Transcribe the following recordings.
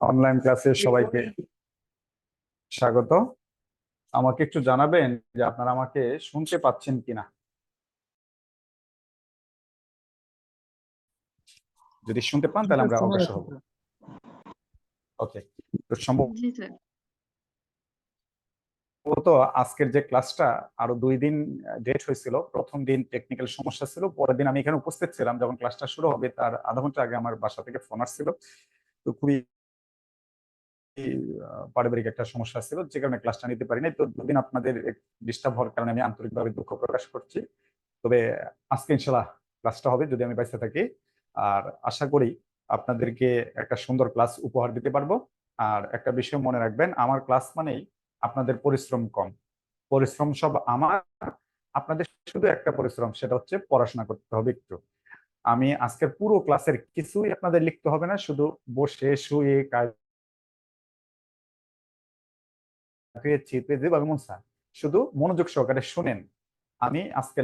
Online ক্লাসে সবাইকে স্বাগত। আমাকে একটু জানাবেন যে আপনারা আমাকে শুনতে পাচ্ছেন কিনা। যদি শুনতে পান তাহলে আমরা শোনা অগ্রসর যাচ্ছে হব। স্যার। ওকে, তো সম্ভবত জি স্যার। আজকের যে ক্লাসটা আরো 2 দিন ডেট হয়েছিল। প্রথম দিন টেকনিক্যাল সমস্যা ছিল, পরের দিন আমি এখানে উপস্থিত ছিলাম। যখন ক্লাসটা শুরু হবে তার আধা ঘন্টা আগে আমার বাসা থেকে ফোন আসছিল। তো খুবই পারিবারিক একটা সমস্যা ছিল, যে কারণে ক্লাসটা নিতে পারিনি। তো 2 দিন আপনাদের ডিস্টার্ব হওয়ার কারণে আমি আন্তরিকভাবে দুঃখ প্রকাশ করছি। তবে আজকে ইনশাল্লাহ ক্লাসটা হবে যদি আমি বেঁচে থাকি। আর আশা করি আপনাদেরকে একটা সুন্দর ক্লাস উপহার দিতে পারবো। আর একটা বিষয় মনে রাখবেন, আমার ক্লাস মানেই আপনাদের পরিশ্রম কম। পরিশ্রম সব আমার, আপনাদের শুধু একটা পরিশ্রম, সেটা হচ্ছে পড়াশোনা করতে হবে একটু। আমি আজকের পুরো ক্লাসের কিছুই আপনাদের লিখতে হবে না, শুধু বসে শুয়ে চেপে দেবে এমন স্যার, শুধু মনোযোগ সহকারে শুনেন। আমি আজকে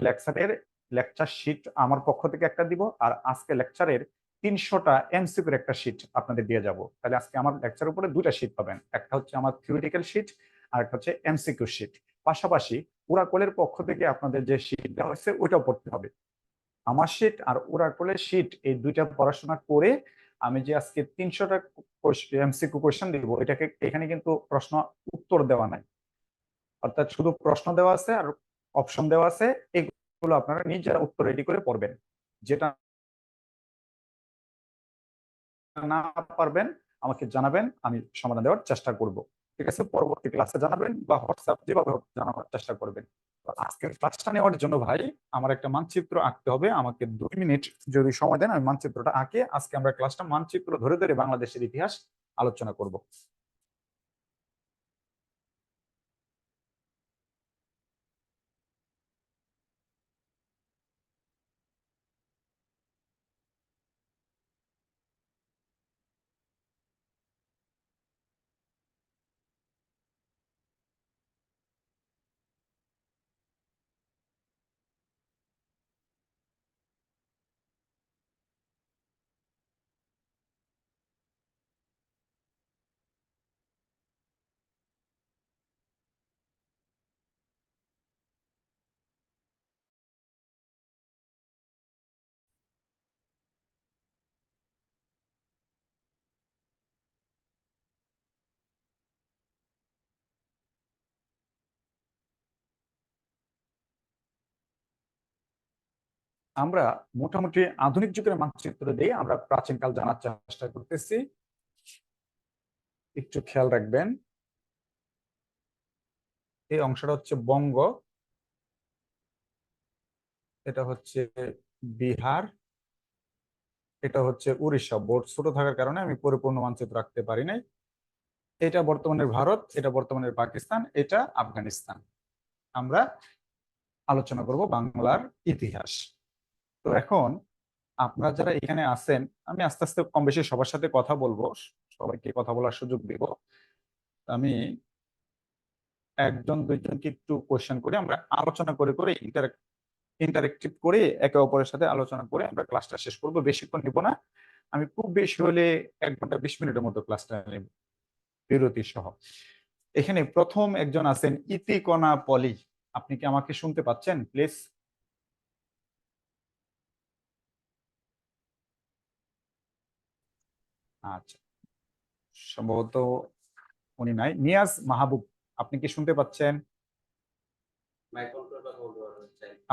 লেকচার শিট আমার পক্ষ থেকে একটা দিব, আর আজকে লেকচারের 300টা এমসিকিউর একটা শিট আপনাদের দিয়ে যাব। তাহলে আজকে আমার লেকচার উপরে 2টা শিট পাবেন, একটা হচ্ছে আমার থিওরিটিক্যাল শিট আর একটা হচ্ছে এমসিকিউ শিট। পাশাপাশি ওরাকলের পক্ষ থেকে আপনাদের যে শিট দেওয়া হয়েছে ওইটাও পড়তে হবে। আমার শিট আর ওরাকলের শিট এই দুইটা পড়াশোনা করে আমি যে আজকে 300টা এমসিকিউ কোয়েশ্চেন দিব, এটাকে এখানে কিন্তু প্রশ্ন উত্তর দেওয়া নাই, অর্থাৎ শুধু প্রশ্ন দেওয়া আছে আর অপশন দেওয়া আছে। এগুলো আপনারা নিজেরা উত্তর রেডি করে পড়বেন। যেটা না পারবেন আমাকে জানাবেন, আমি সমাধান দেওয়ার চেষ্টা করব। ঠিক আছে, পরবর্তী ক্লাসে জানাবেন বা হোয়াটসঅ্যাপ যেভাবে হোক জানানোর চেষ্টা করবেন। তো আজকের ক্লাসটা নেওয়ার জন্য ভাই আমার একটা মানচিত্র আঁকতে হবে। আমাকে 2 মিনিট যদি সময় দেন আমি মানচিত্রটা আঁকে আজকে আমরা ক্লাসটা মানচিত্র ধরে ধরে বাংলাদেশের ইতিহাস আলোচনা করব। আমরা মোটামুটি আধুনিক যুগের মানচিত্র দিয়ে আমরা প্রাচীনকাল জানার চেষ্টা করতেছি। একটু খেয়াল রাখবেন, এই অংশটা হচ্ছে বঙ্গ, এটা হচ্ছে বিহার, এটা হচ্ছে উড়িষ্যা। বোর্ড ছোট থাকার কারণে আমি পরিপূর্ণ মানচিত্র রাখতে পারি নাই। এটা বর্তমানের ভারত, এটা বর্তমানের পাকিস্তান, এটা আফগানিস্তান। আমরা আলোচনা করব বাংলার ইতিহাস। তো এখন আপনারা যারা এখানে আছেন, আমি আস্তে আস্তে কম বেশি সবার সাথে কথা বলবো, সবাইকে কথা বলার সুযোগ দেব। আমি একজন দুইজনকে একটু কোয়েশ্চেন করে আমরা আলোচনা করে করে ইন্টারেক্টিভ করে একে অপরের সাথে আলোচনা করে আমরা ক্লাসটা শেষ করব। বেশিক্ষণ নিব না, আমি খুব বেশি হলে 1 ঘন্টা 20 মিনিটের মতো ক্লাসটা নেব বিরতি সহ। এখানে প্রথম একজন আছেন ইতিকণা পলি। আপনি কি আমাকে শুনতে পাচ্ছেন প্লিজ? আচ্ছা, সম্ভবত উনি নাই। নিয়াজ মাহবুব, আপনি কি শুনতে পাচ্ছেন?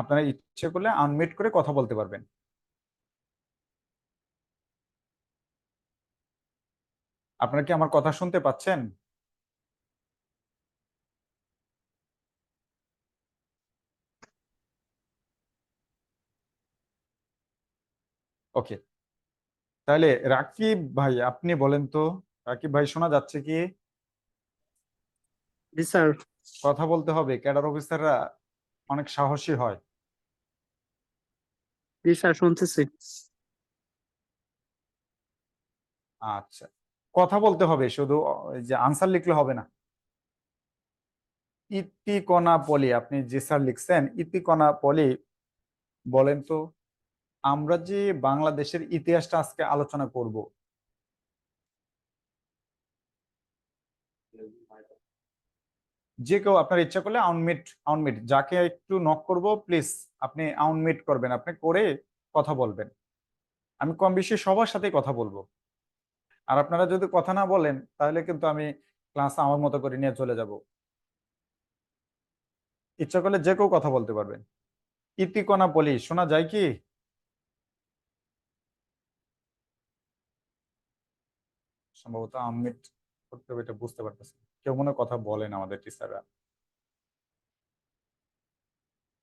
আপনারা ইচ্ছে করলে আনমিউট করে কথা বলতে পারবেন। আপনারা কি আমার কথা শুনতে পাচ্ছেন? ওকে, তাহলে রাকিব ভাই আপনি বলেন তো। রাকিব ভাই শোনা যাচ্ছে কি? জি স্যার। কথা বলতে হবে, ক্যাডার অফিসাররা অনেক সাহসী হয়। জি স্যার, শুনতেছি। আচ্ছা, কথা বলতে হবে, শুধু যে আনসার লিখলে হবে না। ইতিকণা পলি, আপনি যে স্যার লিখছেন ইতিকণা পলি, বলেন তো আমরা যে বাংলাদেশের ইতিহাসটা আজকে আলোচনা করব, যে কেউ আপনার ইচ্ছা করলে আনমিট আনমিট যাকে একটু নক করব প্লিজ আপনি আনমিট করবেন, আপনি করে কথা বলবেন। আমি কম বেশি সবার সাথে কথা বলবো। আর আপনারা যদি কথা না বলেন তাহলে কিন্তু আমি ক্লাস আমার মতো করে নিয়ে চলে যাব। ইচ্ছা করলে যে কেউ কথা বলতে পারবেন। ইতিকণা বলি শোনা যায় কি? সম্ভবত আনমিট করতে হবে, এটা বুঝতে পারতেছি। কেউ মনে হয় কথা বলেন আমাদের টিচাররা।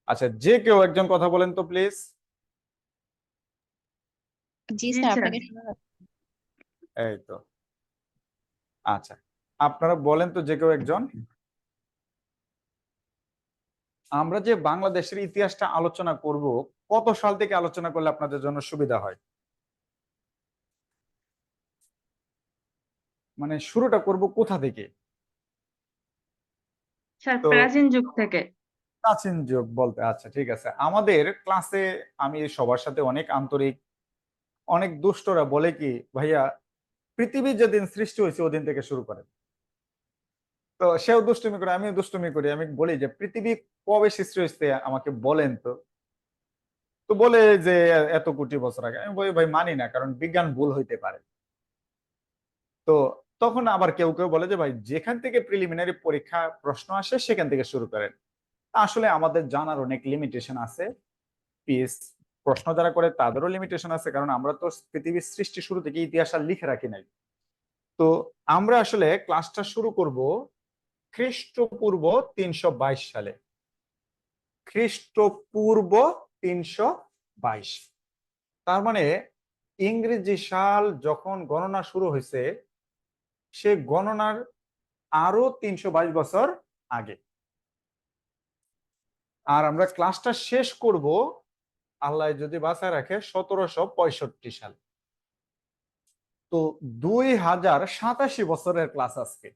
আচ্ছা, যে কেউ একজন কথা বলেন তো please. G G sir, sir. আপনাকে শোনা যাচ্ছে। এই তো। আচ্ছা, আপনারা বলেন তো যে কেউ একজন। আমরা যে বাংলাদেশের ইতিহাসটা আলোচনা করব, কত সাল থেকে আলোচনা করলে আপনাদের জন্য সুবিধা হয়? মানে শুরুটা করব কোথা থেকে? স্যার তো প্রাচীন যুগ থেকে। প্রাচীন যুগ বলতে, আচ্ছা ঠিক আছে। আমাদের ক্লাসে আমি সবার সাথে অনেক আন্তরিক, অনেক দুষ্টরা বলে কি ভাইয়া পৃথিবী যেদিন সৃষ্টি হয়েছে ওদিন থেকে শুরু করেন। তো সেও দুষ্টুমি করে, আমিও দুষ্টুমি করি। আমি বলি যে পৃথিবী কবে সৃষ্টি হয়েছে আমাকে বলেন তো। তো বলে যে এত কোটি বছর আগে। আমি বলি ভাই মানি না, কারণ বিজ্ঞান ভুল হইতে পারে। তো তখন আবার কেউ কেউ বলে যে ভাই যেখান থেকে প্রিলিমিনারি পরীক্ষা প্রশ্ন আসে সেখান থেকে শুরু করেন। আসলে আমাদের জানার অনেক লিমিটেশন আছে। পিএস প্রশ্ন যারা করে তাদেরও লিমিটেশন আছে, কারণ আমরা তো পৃথিবীর সৃষ্টি শুরু থেকে ইতিহাস আর লিখে রাখি নাই। তো আমরা আসলে ক্লাসটা শুরু করব খ্রিস্টপূর্ব ৩২২ সালে। খ্রিস্টপূর্ব ৩২২, তার মানে ইংরেজি সাল যখন গণনা শুরু হয়েছে সে গণনার আরো ৩২২ বছর আগে। আর আমরা ক্লাসটা শেষ করব আল্লাহ যদি বাঁচায় রাখে ১৭৬৫ সাল। তো ২০৮৭ বছরের ক্লাস আজকে।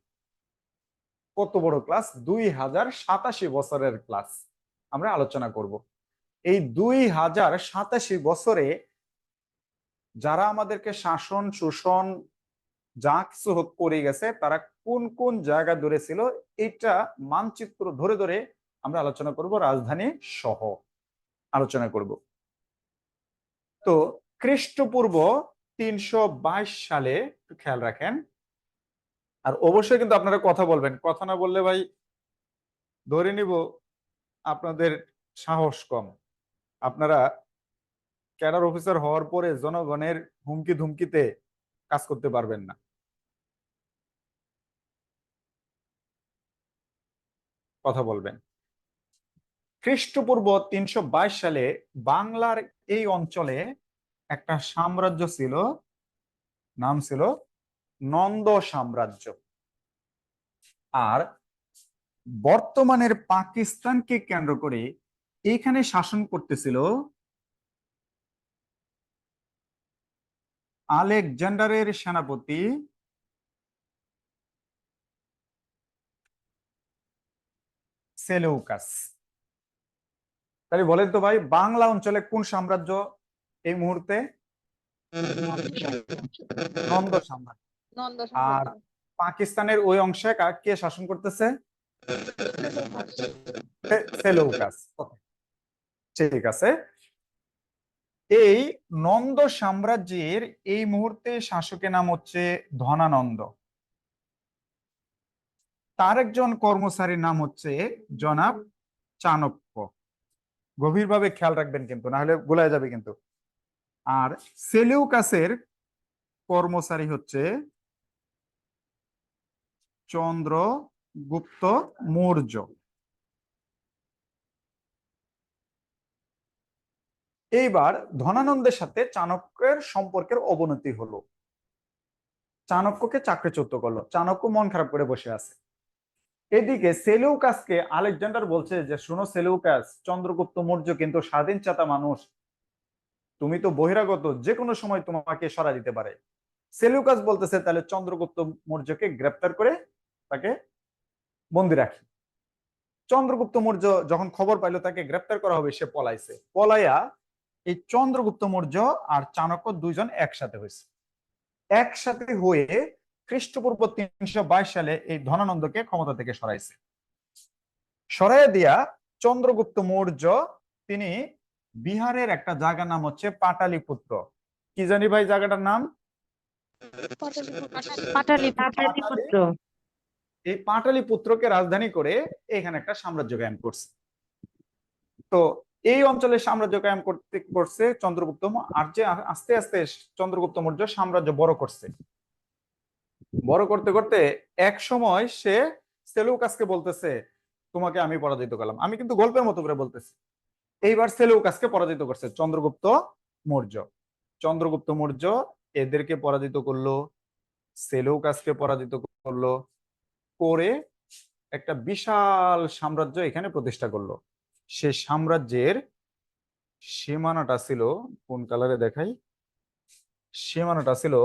কত বড় ক্লাস! ২০৮৭ বছরের ক্লাস আমরা আলোচনা করব। এই ২০৮৭ বছরে যারা আমাদেরকে শাসন শোষণ যা কিছু করে গেছে তারা কোন কোন জায়গা ধরে ছিল, এটা মানচিত্র ধরে ধরে আমরা আলোচনা করব, রাজধানী সহ আলোচনা করব। তো খ্রিস্টপূর্ব ৩২২ সালে একটু খেয়াল রাখেন। আর অবশ্যই কিন্তু আপনারা কথা বলবেন, কথা না বললে ভাই ধরে নিব আপনাদের সাহস কম। আপনারা ক্যাডার অফিসার হওয়ার পরে জনগণের হুমকি ধুমকিতে কাজ করতে পারবেন না। কথা বলবেন। খ্রিস্টপূর্ব ৩২২ সালে বাংলার এই অঞ্চলে একটা সাম্রাজ্য ছিল, নাম ছিল নন্দ সাম্রাজ্য। আর বর্তমানের পাকিস্তানকে কেন্দ্র করে এইখানে শাসন করতেছিল আলেকজান্ডারের সেনাপতি সেলেউকাস। তাহলে বলেন তো ভাই বাংলা অঞ্চলে কোন সাম্রাজ্য এই মুহূর্তে? নন্দ সাম্রাজ্য। নন্দ আর সাম্রাজ্য। পাকিস্তানের ওই অংশে কে শাসন করতেছে? সেলেউকাস। ঠিক আছে। এই নন্দ সাম্রাজ্যের এই মুহূর্তে শাসকের নাম হচ্ছে ধনানন্দ। তার একজন কর্মচারীর নাম হচ্ছে জনাব চাণক্য। গভীরভাবে খেয়াল রাখবেন কিন্তু, না হলে গোলায় যাবে কিন্তু। আর সেলিউকাসের কর্মচারী হচ্ছে চন্দ্রগুপ্ত মৌর্য। এইবার ধনানন্দের সাথে চাণক্যের সম্পর্কের অবনতি হলো, চাণক্যকে চাকরিচ্যুত করলো। চাণক্য মন খারাপ করে বসে আছে। এদিকে সেলিউকাসকে আলেকজান্ডার বলছে যে শোনো সেলিউকাস, চন্দ্রগুপ্ত মৌর্য কিন্তু স্বাধীন চেতা মানুষ, তুমি তো বহিরাগত, যে কোনো সময় তোমাকে সরা দিতে পারে। সেলিউকাস বলতেছে তাহলে চন্দ্রগুপ্ত মৌর্যকে গ্রেপ্তার করে তাকে বন্দি রাখি। চন্দ্রগুপ্ত মৌর্য যখন খবর পাইলো তাকে গ্রেপ্তার করা হবে, সে পলাইছে। পলাইয়া এই চন্দ্রগুপ্ত মৌর্য আর চাণক্য দুইজন একসাথে হয়েছে। একসাথে হয়ে খ্রিস্টপূর্ব 322 সালে এই ধনানন্দকে ক্ষমতা থেকে সরাইছে। সরাইয়া দিয়া চন্দ্রগুপ্ত মৌর্য তিনি বিহারের একটা জায়গার নাম হচ্ছে পাটালিপুত্র। কি জানি ভাই জায়গাটার নাম? পাটালিপুত্র। এই পাটালিপুত্রকে রাজধানী করে এখানে একটা সাম্রাজ্য কায়েম করছে। তো এই অঞ্চলে সাম্রাজ্য কায়েম করছে চন্দ্রগুপ্ত, আর যে আস্তে আস্তে চন্দ্রগুপ্ত মৌর্য সাম্রাজ্য বড় করছে। বড় করতে করতে এক সময় সে সেলুকাসকে বলতেছে, তোমাকে আমি পরাজিত করলাম। আমি কিন্তু গল্পের মতো করে বলতেছি। এইবার সেলুকাসকে পরাজিত করছে চন্দ্রগুপ্ত মৌর্য। চন্দ্রগুপ্ত মৌর্য এদেরকে পরাজিত করলো, সেলুকাসকে পরাজিত করলো, করে একটা বিশাল সাম্রাজ্য এখানে প্রতিষ্ঠা করলো। সে সাম্রাজ্যের সীমানাটা ছিল, কোন কালারে দেখাই, সীমানাটা ছিল,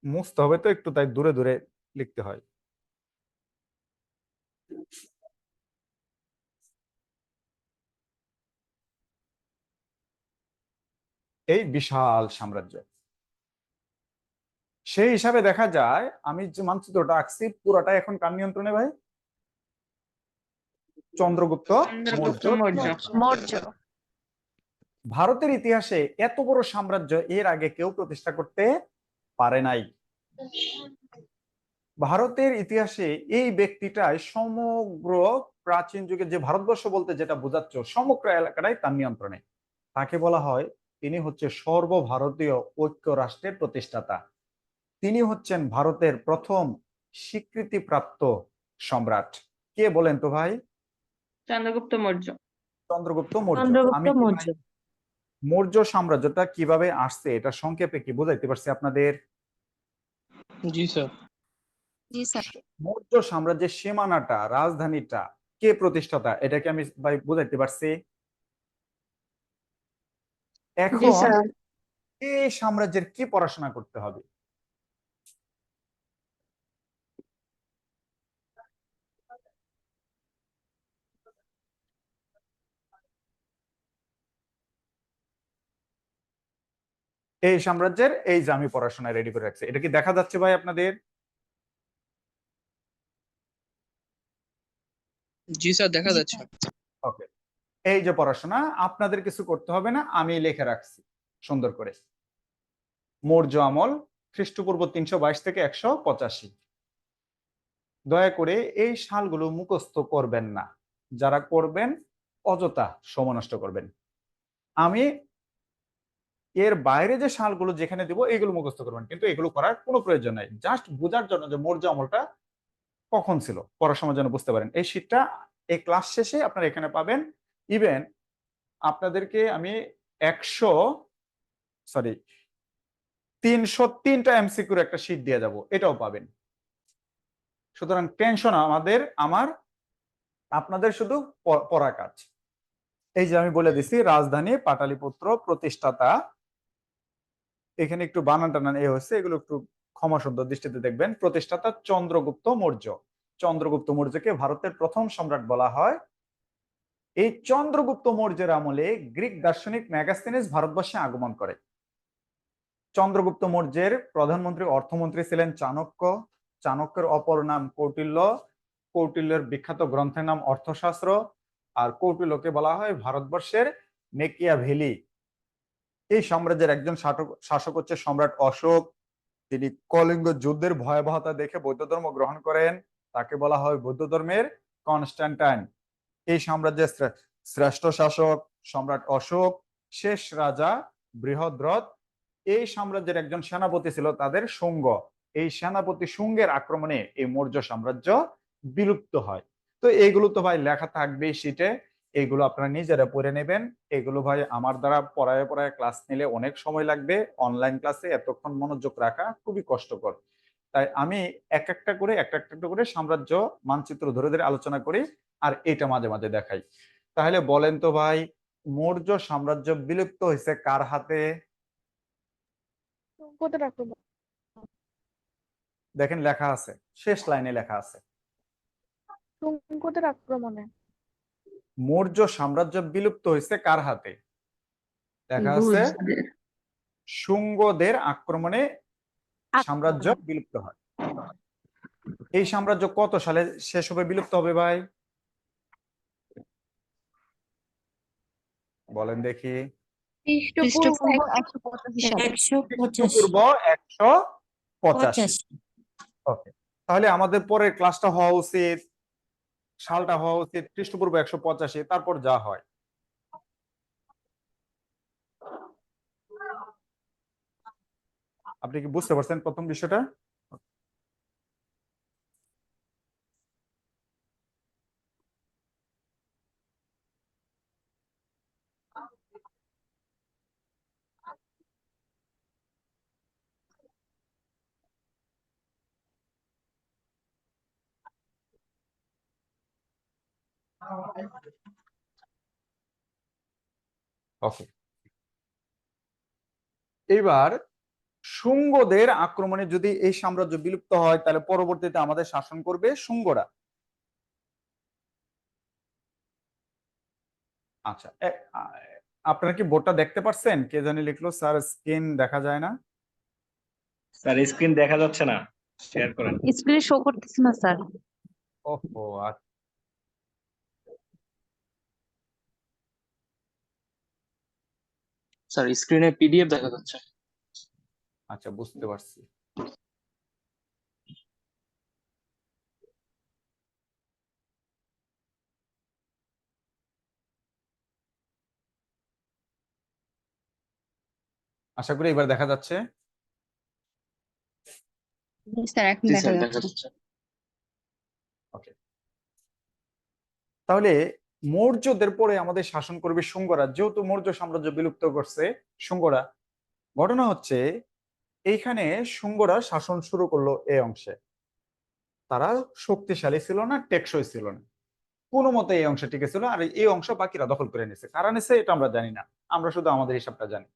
মুছতে হবে তো একটু, তাই দূরে দূরে লিখতে হয়। এই বিশাল সাম্রাজ্য, সেই হিসাবে দেখা যায় আমি যে মানচিত্রটা আঁকছি পুরোটা এখন কার নিয়ন্ত্রণে ভাই? চন্দ্রগুপ্ত মৌর্য। ভারতের ইতিহাসে এত বড় সাম্রাজ্য এর আগে কেউ প্রতিষ্ঠা করতে পারে নাই। ভারতের ইতিহাসে এই ব্যক্তিটাই সমগ্র প্রাচীন যুগে, যে ভারতবর্ষ বলতে যেটা বোঝাচ্ছ সমগ্র এলাকাটাই তার নিয়ন্ত্রণে। তাকে বলা হয় তিনি হচ্ছে সর্বভারতীয় ঐক্য রাষ্ট্রের প্রতিষ্ঠাতা। তিনি হচ্ছেন ভারতের প্রথম স্বীকৃতিপ্রাপ্ত সম্রাট। কে বলেন তো ভাই? চন্দ্রগুপ্ত মৌর্য। চন্দ্রগুপ্ত মৌর্য। চন্দ্রগুপ্ত আমি কি মৌর্য। মৌর্য সাম্রাজ্যটা কিভাবে আসছে এটা সংক্ষেপে কি বোঝাইতে পারছি আপনাদের? জি স্যার। জি স্যার। মৌর্য সাম্রাজ্যের সীমানাটা, রাজধানীটা কে প্রতিষ্ঠাতা, এটাকে আমি ভাই বুঝাইতে পারছি। এখন এই সাম্রাজ্যের কি পড়াশোনা করতে হবে? এই সাম্রাজ্যের এই যে আমি পড়াশোনা রেডি করে রাখছি, এটা কি দেখা যাচ্ছে ভাই আপনাদের? জি স্যার, দেখা যাচ্ছে। ওকে, এই যে পড়াশোনা আপনাদের কিছু করতে হবে না, আমি লিখে রাখছি সুন্দর করে। মৌর্য আমল খ্রিস্টপূর্ব 322 থেকে 185। দয়া করে এই সালগুলো মুখস্থ করবেন না, যারা করবেন অযথা সময় নষ্ট করবেন। আমি এর বাইরে যে সালগুলো যেখানে দিব এগুলো মুখস্থ করবেন, কিন্তু এগুলো করার কোনো প্রয়োজন নাই। জাস্ট বোঝার জন্য যে মৌর্য আমলটা কখন ছিল, পড়ার সময় যেন বুঝতে পারেন। এই শীটটা এই ক্লাস শেষে আপনারা এখানে পাবেন। ইভেন আপনাদেরকে আমি 303টা এমসিকিউর একটা শীট দিয়ে যাব, এটাও পাবেন। সুতরাং টেনশন আপনাদের শুধু পড়া কাজ। এই যে আমি বলে দিছি রাজধানী পাটালিপুত্র, প্রতিষ্ঠাতা, এখানে একটু বানান টানান এ হচ্ছে, এগুলো একটু ক্ষমা সুন্দর দৃষ্টিতে দেখবেন। প্রতিষ্ঠাতা চন্দ্রগুপ্ত মৌর্য। চন্দ্রগুপ্ত মৌর্যকে ভারতের প্রথম সম্রাট বলা হয়। এই চন্দ্রগুপ্ত মৌর্যের আমলে গ্রিক দার্শনিক ম্যাগাস্তিনিস ভারতবর্ষে আগমন করে। চন্দ্রগুপ্ত মৌর্যের প্রধানমন্ত্রী অর্থমন্ত্রী ছিলেন চাণক্য। চাণক্যের অপর নাম কৌটিল্য। কৌটিল্যের বিখ্যাত গ্রন্থের নাম অর্থশাস্ত্র। আর কৌটিল্যকে বলা হয় ভারতবর্ষের মেকিয়াভেলি। এই সাম্রাজ্যের একজন শাসক হচ্ছে সম্রাট অশোক। তিনি কলিঙ্গ যুদ্ধের ভয়াবহতা দেখে বৌদ্ধ ধর্ম গ্রহণ করেন, তাকে বলা হয় বৌদ্ধ ধর্মের কনস্ট্যান্টাইন। এই সাম্রাজ্যের শ্রেষ্ঠ শাসক সম্রাট অশোক। শেষ রাজা বৃহদ্রথ। এই সাম্রাজ্যের একজন সেনাপতি ছিল তাদের শুঙ্গ। এই সেনাপতি শুঙ্গের আক্রমণে এই মৌর্য সাম্রাজ্য বিলুপ্ত হয়। তো এইগুলো তো ভাই লেখা থাকবে শীটে, এগুলো আপনারা নিজেরা পড়ে নেবেন। এগুলো ভাই আমার দ্বারা পড়ায় পড়ায় ক্লাস নিলে অনেক সময় লাগবে, অনলাইন ক্লাসে এতক্ষণ মনোযোগ রাখা খুবই কষ্টকর। তাই আমি একটা একটা করে সাম্রাজ্য মানচিত্র ধরে ধরে আলোচনা করি, আর এটা মাঝে মাঝে দেখাই। তাহলে বলেন তো ভাই, মৌর্য সাম্রাজ্য বিলুপ্ত হয়েছে কার হাতে? দেখেন লেখা আছে, শেষ লাইনে লেখা আছে শুঙ্গদের আক্রমণে। মৌর্য সাম্রাজ্য বিলুপ্ত হয়েছে কার হাতে? লেখা আছে শুঙ্গদের আক্রমণে সাম্রাজ্য বিলুপ্ত হয়। এই সাম্রাজ্য কত সালে শেষ হবে, বিলুপ্ত হবে ভাই? বলেন দেখি। খ্রিস্টপূর্ব 185 সালে। 185 খ্রিস্টপূর্ব 185। ওকে, তাহলে আমাদের পরের ক্লাসটা হওয়া উচিত, সালটা হওয়া উচিত খ্রিস্টপূর্ব 185, তারপর যা হয়। আপনি কি বুঝতে পারছেন প্রথম বিষয়টা? ওকে, এবার শুঙ্গদের আক্রমণে যদি এই সাম্রাজ্য বিলুপ্ত হয়, তাহলে পরবর্তীতে আমাদের শাসন করবে শুঙ্গরা। আচ্ছা, আপনারা কি বোর্ডটা দেখতে পাচ্ছেন? কে জানি লিখলো, স্যার স্ক্রিন দেখা যায় না। স্যার স্ক্রিন দেখা যাচ্ছে না, শেয়ার করেন। স্ক্রিনে শো করতেছে না স্যার। ওহো, স্যার স্ক্রিনে পিডিএফ দেখা যাচ্ছে। আচ্ছা, বুঝতে পারছি। আশা করি এবার দেখা যাচ্ছে। স্যার এখন জি দেখা স্যার যাচ্ছে। দেখা যাচ্ছে। ওকে, তাহলে মৌর্যদের পরে আমাদের শাসন করবে শুঙ্গরা। যেহেতু মৌর্য সাম্রাজ্য বিলুপ্ত করছে শুঙ্গরা, ঘটনা হচ্ছে এইখানে শুঙ্গরা শাসন শুরু করলো এই অংশে। তারা শক্তিশালী ছিল না, টেকসই ছিল না, কোনো মতে এই অংশে টিকে ছিল, আর এই অংশ বাকিরা দখল করে নিছে। কারা নিছে এটা আমরা জানি না, আমরা শুধু আমাদের হিসাবটা জানি।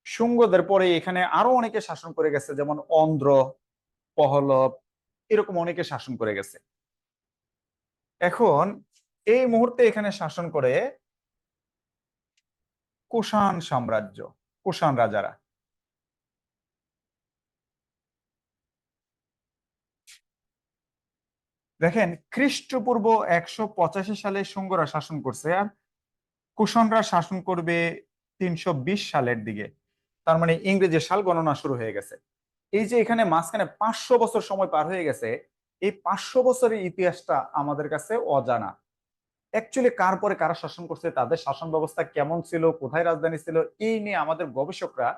শুঙ্গদের পরে এখানে আরো অনেকে শাসন করে গেছে, যেমন অন্ধ্র, পহলব, এরকম অনেকে শাসন করে গেছে। এখন এই মুহূর্তে এখানে শাসন করে কুষাণ সাম্রাজ্য, কুষাণ রাজারা। দেখেন, খ্রিস্টপূর্ব 185 সালে শুঙ্গরা শাসন করছে, আর কুষাণরা শাসন করবে 320 সালের দিকে। তার মানে ইংরেজি সাল গণনা শুরু হয়ে গেছে। এই যে এখানে মাঝখানে 500 বছর সময় পার হয়ে গেছে, এই 500 বছরের ইতিহাসটা আমাদের কাছে অজানা। অ্যাকচুয়ালি কার পরে কারা শাসন করছে, তাদের শাসন ব্যবস্থা কেমন ছিল, কোথায় রাজধানী ছিল, এই নিয়ে আমাদের গবেষকরা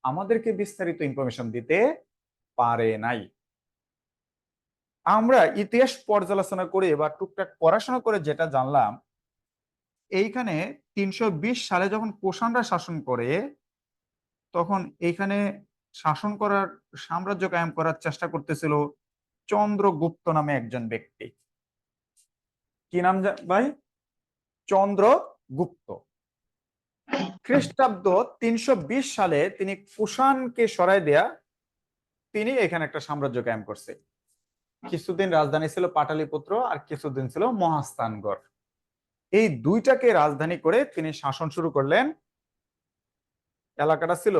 আমাদেরকে বিস্তারিত ইনফরমেশন দিতে পারে নাই। আমরা ইতিহাস পর্যালোচনা করে বা টুকটাক পড়াশোনা করে যেটা জানলাম, এইখানে 320 সালে যখন কুষাণরা শাসন করে, তখন এইখানে শাসন করার, সাম্রাজ্য কায়েম করার চেষ্টা করতেছিল চন্দ্রগুপ্ত নামে একজন ব্যক্তি। কি নাম ভাই? চন্দ্রগুপ্ত। খ্রিস্টাব্দ 320 সালে তিনি কুষাণকে সরাই দেয়া, তিনি এখানে একটা সাম্রাজ্য কায়েম করছে। কিছুদিন রাজধানী ছিল পাটালিপুত্র, আর কিছুদিন ছিল মহাস্থানগড়। এই দুইটাকে রাজধানী করে তিনি শাসন শুরু করলেন। এলাকাটা ছিল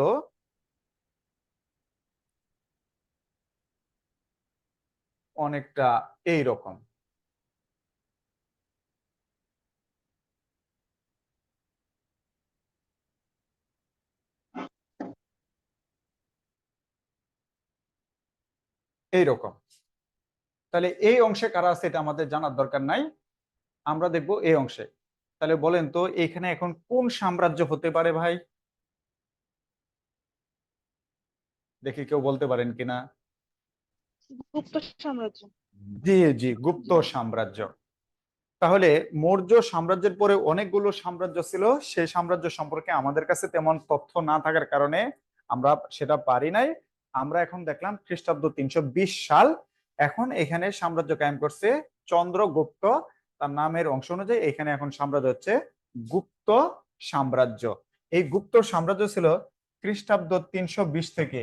অনেকটা এইরকম। এইরকম। তাহলে এই অংশে কারা আছে এটা আমাদের জানার দরকার নাই, আমরা দেখব এই অংশে। তাহলে বলেন তো এখানে এখন কোন সাম্রাজ্য হতে পারে ভাই? দেখি কেউ বলতে পারেন কিনা। গুপ্ত সাম্রাজ্য। জি জি, গুপ্ত সাম্রাজ্য। তাহলে মৌর্য সাম্রাজ্যের পরে অনেকগুলো সাম্রাজ্য ছিল, সেই সাম্রাজ্য সম্পর্কে আমাদের কাছে তেমন তথ্য না থাকার কারণে আমরা সেটা পারি নাই। আমরা এখন দেখলাম খ্রিস্টাব্দ 320 সাল, এখন এখানে সাম্রাজ্য কায়েম করছে চন্দ্রগুপ্ত। তার নামের অংশ অনুযায়ী এখানে এখন সাম্রাজ্য হচ্ছে গুপ্ত সাম্রাজ্য। এই গুপ্ত সাম্রাজ্য ছিল খ্রিস্টাব্দ 320 থেকে।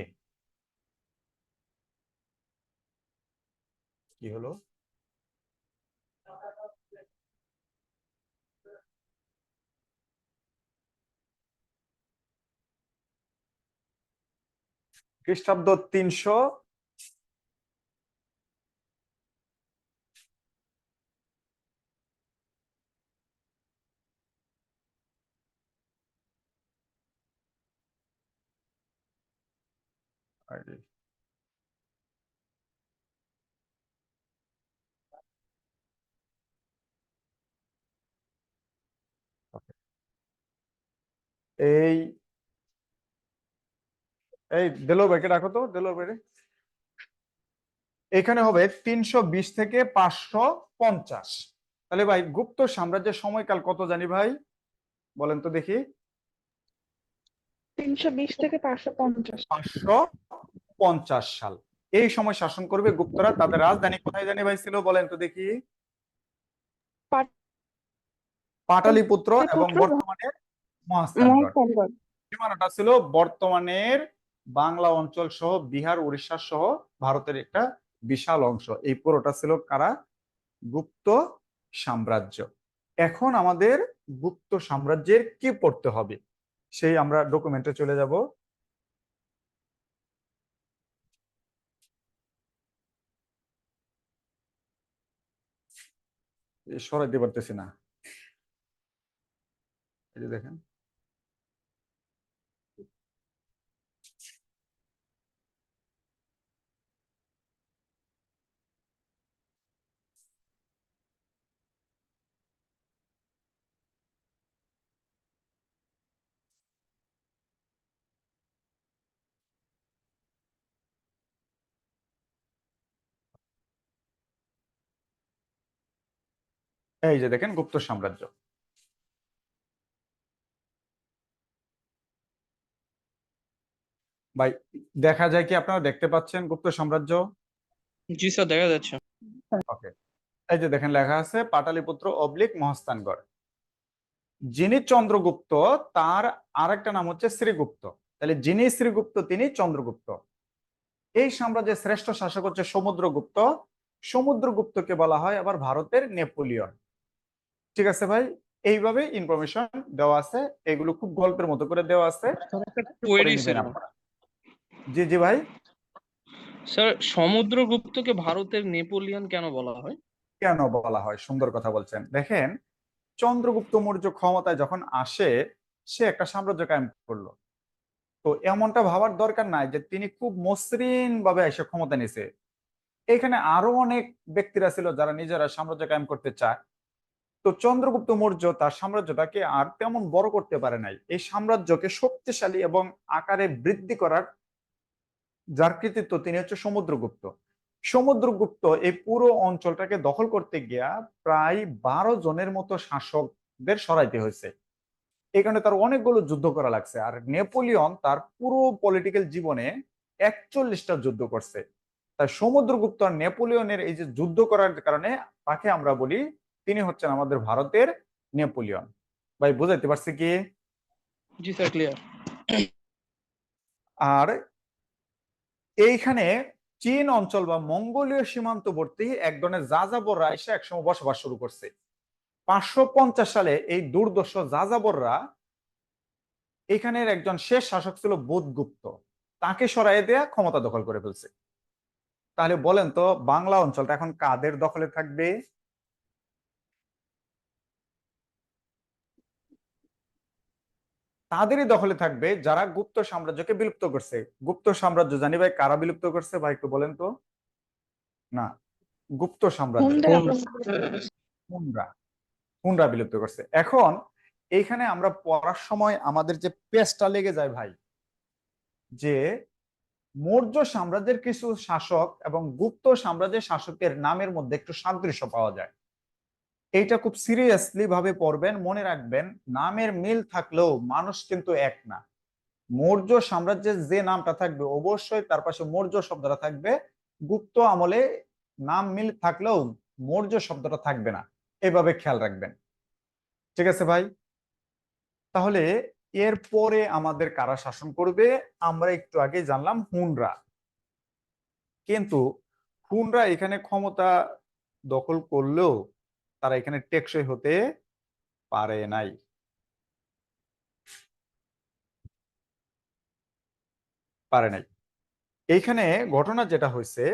কি হলো? খ্রিস্টাব্দ 300 এই এই দেলোয়ার ভাইকে ডাকো তো, দেলোয়ার ভাই। এখানে হবে 320 থেকে 550। তাহলে ভাই গুপ্ত সাম্রাজ্যের সময়কাল কত জানি ভাই, বলেন তো দেখি। 320 থেকে 550। 550 সাল এই সময় শাসন করবে গুপ্তরা। তাদের রাজধানী কোথায় জানি ভাই ছিল, বলেন তো দেখি। পাটালিপুত্র এবং পাটলিপুত্র, বর্তমানে মহাস্থানগড়। মহাস্থানগড়। সীমানাটা ছিল বর্তমানের বাংলা অঞ্চল সহ বিহার, উড়িষ্যা সহ ভারতের একটা বিশাল অংশ। এই পুরোটা ছিল কারা? গুপ্ত সাম্রাজ্য। এখন আমাদের গুপ্ত সাম্রাজ্যের কি পড়তে হবে সেই আমরা ডকুমেন্টে চলে যাব। সরাইতে পারতেছি না, এই যে দেখেন। এই যে দেখেন গুপ্ত সাম্রাজ্য। ভাই দেখা যায় কি, আপনারা দেখতে পাচ্ছেন গুপ্ত সাম্রাজ্য? জি স্যার, দেখা যাচ্ছে। ওকে, এই যে দেখেন লেখা আছে পাটালিপুত্র অবলিক মহাস্থানগড়। যিনি চন্দ্রগুপ্ত তার আরেকটা নাম হচ্ছে শ্রীগুপ্ত। তাহলে যিনি শ্রীগুপ্ত তিনি চন্দ্রগুপ্ত। এই সাম্রাজ্যের শ্রেষ্ঠ শাসক হচ্ছে সমুদ্রগুপ্ত। সমুদ্রগুপ্তকে বলা হয় আবার ভারতের নেপোলিয়ন। ঠিক আছে ভাই, এইভাবে ইনফরমেশন দেওয়া আছে, এগুলো খুব গল্পের মতো করে দেওয়া আছে, একটু পড়ে কোয়েরি নিবেন ছিল আপনারা। জি জি ভাই। স্যার, সমুদ্রগুপ্তকে ভারতের নেপোলিয়ন কেন বলা হয়? কেন বলা হয়, সুন্দর কথা বলছেন। দেখেন, চন্দ্রগুপ্ত মৌর্য ক্ষমতায় যখন আসে, সে একটা সাম্রাজ্য কায়েম করলো। তো এমনটা ভাবার দরকার নাই যে তিনি খুব মসৃণ ভাবে এসে ক্ষমতা নিছে। এখানে আরো অনেক ব্যক্তিরা ছিল যারা নিজেরা সাম্রাজ্য কায়েম করতে চায়। তো চন্দ্রগুপ্ত মৌর্য তার সাম্রাজ্যটাকে আর তেমন বড় করতে পারে নাই। এই সাম্রাজ্যকে শক্তিশালী এবং আকারে বৃদ্ধি করার যার কৃতিত্ব তিনি হচ্ছে সমুদ্রগুপ্ত। সমুদ্রগুপ্ত এই পুরো অঞ্চলটাকে দখল করতে গিয়া প্রায় 12 জনের মতো শাসকদের সরাইতে হয়েছে। এই কারণে তার অনেকগুলো যুদ্ধ করা লাগছে। আর নেপোলিয়ন তার পুরো পলিটিক্যাল জীবনে 41টা যুদ্ধ করছে। তাই সমুদ্রগুপ্ত আর নেপোলিয়নের এই যে যুদ্ধ করার কারণে তাকে আমরা বলি তিনি হচ্ছেন আমাদের ভারতের নেপোলিয়ন। ভাই বুঝাইতে পারছি কি? জি স্যার, ক্লিয়ার। আর এইখানে চীন অঞ্চল বা মঙ্গোলীয় সীমান্তবর্তী এক ধরনের যাযাবররা এসে একসময় বসবাস শুরু করছে। 550 সালে এই দুর্দর্শ যাযাবররা, এখানের একজন শেষ শাসক ছিল বুধগুপ্ত, তাকে সরাই দেয়া ক্ষমতা দখল করে ফেলছে। তাহলে বলেন তো বাংলা অঞ্চলটা এখন কাদের দখলে থাকবে? তাদেরই দখলে থাকবে যারা গুপ্ত সাম্রাজ্যকে বিলুপ্ত করছে। গুপ্ত সাম্রাজ্য জানি ভাই কারা বিলুপ্ত করছে, ভাই একটু বলেন তো। না, গুপ্ত সাম্রাজ্য হুনরা, হুনরা বিলুপ্ত করছে। এখন এইখানে আমরা পড়ার সময় আমাদের যে পেজটা লেগে যায় ভাই, যে মৌর্য সাম্রাজ্যের কিছু শাসক এবং গুপ্ত সাম্রাজ্যের শাসকের নামের মধ্যে একটু সাদৃশ্য পাওয়া যায়। এইটা খুব সিরিয়াসলি ভাবে পড়বেন, মনে রাখবেন নামের মিল থাকলেও মানুষ কিন্তু এক না। মৌর্য সাম্রাজ্যের যে নামটা থাকবে অবশ্যই তার পাশে মৌর্য শব্দটা থাকবে। গুপ্ত আমলে নাম মিল থাকলেও মৌর্য শব্দটা থাকবে না, এভাবে খেয়াল রাখবেন। ঠিক আছে ভাই? তাহলে এরপরে আমাদের কারা শাসন করবে? আমরা একটু আগে জানলাম হুনরা। কিন্তু হুনরা এখানে ক্ষমতা দখল করলেও তারা এখানে টেকসই হতে পারে নাই। পারে নাই। এইখানে ঘটনা যেটা হয়েছে,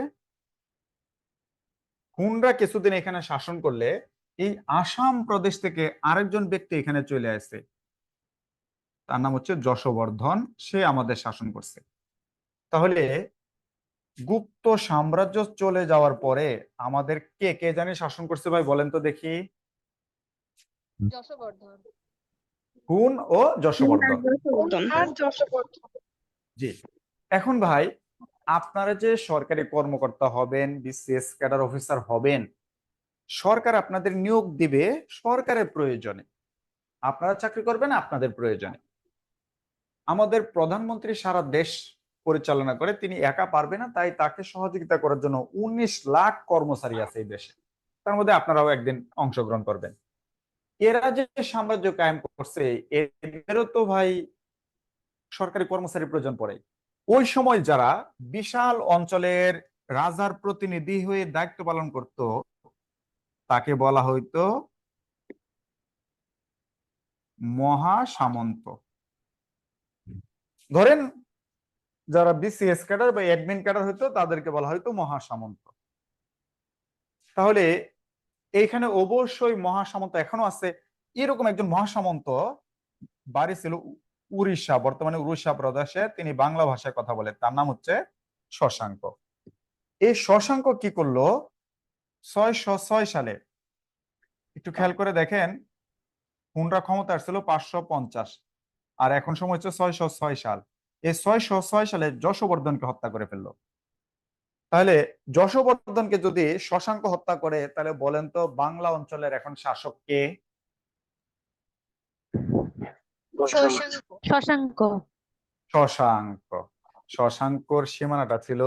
হুনরা কিছুদিন এখানে শাসন করলে এই আসাম প্রদেশ থেকে আরেকজন ব্যক্তি এখানে চলে আসে, তার নাম হচ্ছে যশোবর্ধন, সে আমাদের শাসন করছে। তাহলে গুপ্ত সাম্রাজ্য চলে যাওয়ার পরে আমাদের কে কে জানি শাসন করছে ভাই, বলেন তো দেখি। যশোবর্ধন। হুন ও যশোবর্ধন। আর যশোবর্ধন। জি। এখন ভাই, আপনারা যে সরকারি কর্মকর্তা হবেন, বিসিএস ক্যাডার অফিসার হবেন, সরকার আপনাদের নিয়োগ দিবে সরকারের প্রয়োজনে, আপনারা চাকরি করবেন আপনাদের প্রয়োজনে। আমাদের প্রধানমন্ত্রী সারা দেশ পরিচালনা করে, তিনি একা পারবে না, তাই তাকে সহযোগিতা করার জন্য 19 লাখ কর্মচারী আছে এই দেশে, তার মধ্যে আপনারাও একদিন অংশগ্রহণ করবেন। এরা যে সাম্রাজ্য কায়েম করছে, এদেরও তো ভাই সরকারি কর্মচারী প্রয়োজন পড়ে। ওই সময় যারা বিশাল অঞ্চলের রাজার প্রতিনিধি হয়ে দায়িত্ব পালন করত, তাকে বলা হইতো মহাসামন্ত। ধরেন যারা বিসিএস ক্যাডার বা অ্যাডমিন ক্যাডার হইতো, তাদেরকে বলা হয়তো মহাসামন্ত। তাহলে এইখানে অবশ্যই মহাসামন্ত এখনো আছে। এরকম একজন মহাসামন্ত বাড়ি ছিল উড়িষ্যা, বর্তমানে উড়িষ্যা প্রদেশে, তিনি বাংলা ভাষায় কথা বলে, তার নাম হচ্ছে শশাঙ্ক। এই শশাঙ্ক কি করলো 606 সালে, একটু খেয়াল করে দেখেন, হুনরা ক্ষমতা আসছিল 550, আর এখন সময় হচ্ছে 606 সাল। এই 606 সালে যশোবর্ধনকে হত্যা করে ফেললো। তাহলে যশোবর্ধনকে যদি শশাঙ্ক হত্যা করে, তাহলে বলেন তো বাংলা অঞ্চলের এখন শাসক কে? শশাঙ্ক। শশাঙ্ক। শশাঙ্কর সীমানাটা ছিল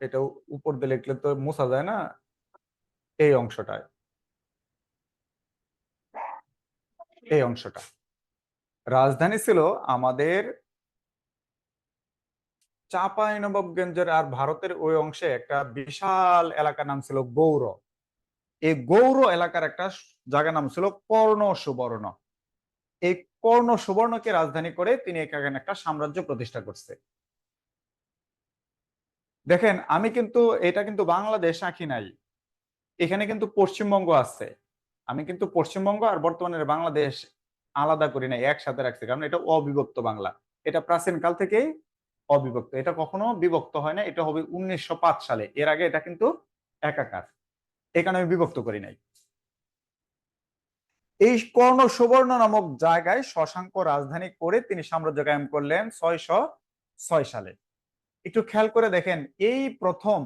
এটা, উপর দিয়ে লিখলে তো মোছা যায় না, এই অংশটায়, এই অংশটা। রাজধানী ছিল আমাদের চাঁপাইনবাবগঞ্জের, আর ভারতের ওই অংশে একটা বিশাল এলাকার নাম ছিল গৌর। এই গৌর এলাকার একটা জায়গার নাম ছিল কর্ণ সুবর্ণ। এই কর্ণ সুবর্ণকে রাজধানী করে তিনি এখানে একটা সাম্রাজ্য প্রতিষ্ঠা করছে। দেখেন, আমি কিন্তু এটা কিন্তু বাংলাদেশ আঁকি নাই, এখানে কিন্তু পশ্চিমবঙ্গ আছে। আমি কিন্তু পশ্চিমবঙ্গ আর বর্তমানের বাংলাদেশ আলাদা করি নাই, একসাথে রাখছি, কারণ এটা অবিভক্ত বাংলা। এটা প্রাচীন কাল থেকেই অবিভক্ত, এটা কখনো বিভক্ত হয় না। এটা হবে 1905 সালে, এর আগে এটা কিন্তু একাকার, এখানে আমি বিভক্ত করি নাই। এই কর্ণ সুবর্ণ নামক জায়গায় শশাঙ্ক রাজধানী করে তিনি সাম্রাজ্য কায়েম করলেন 606 সালে। একটু খেয়াল করে দেখেন, এই প্রথম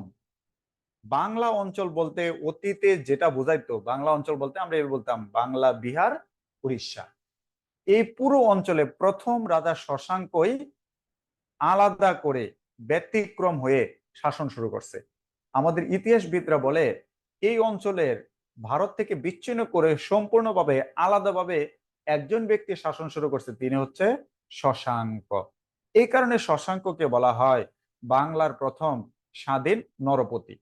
বাংলা অঞ্চল বলতে অতীতে যেটা বোঝাইতো, বাংলা অঞ্চল বলতে আমরা এই বলতাম বাংলা, বিহার, উড়িষ্যা। এই পুরো অঞ্চলে প্রথম রাজা শশাঙ্কই আলাদা করে ব্যতিক্রম হয়ে শাসন শুরু করছে। আমাদের ইতিহাসবিদরা বলে এই অঞ্চলের ভারত থেকে বিচ্ছিন্ন করে সম্পূর্ণভাবে আলাদাভাবে একজন ব্যক্তি শাসন শুরু করছে, তিনি হচ্ছে শশাঙ্ক। এই কারণে শশাঙ্ককে বলা হয় বাংলার প্রথম স্বাধীন নরপতি।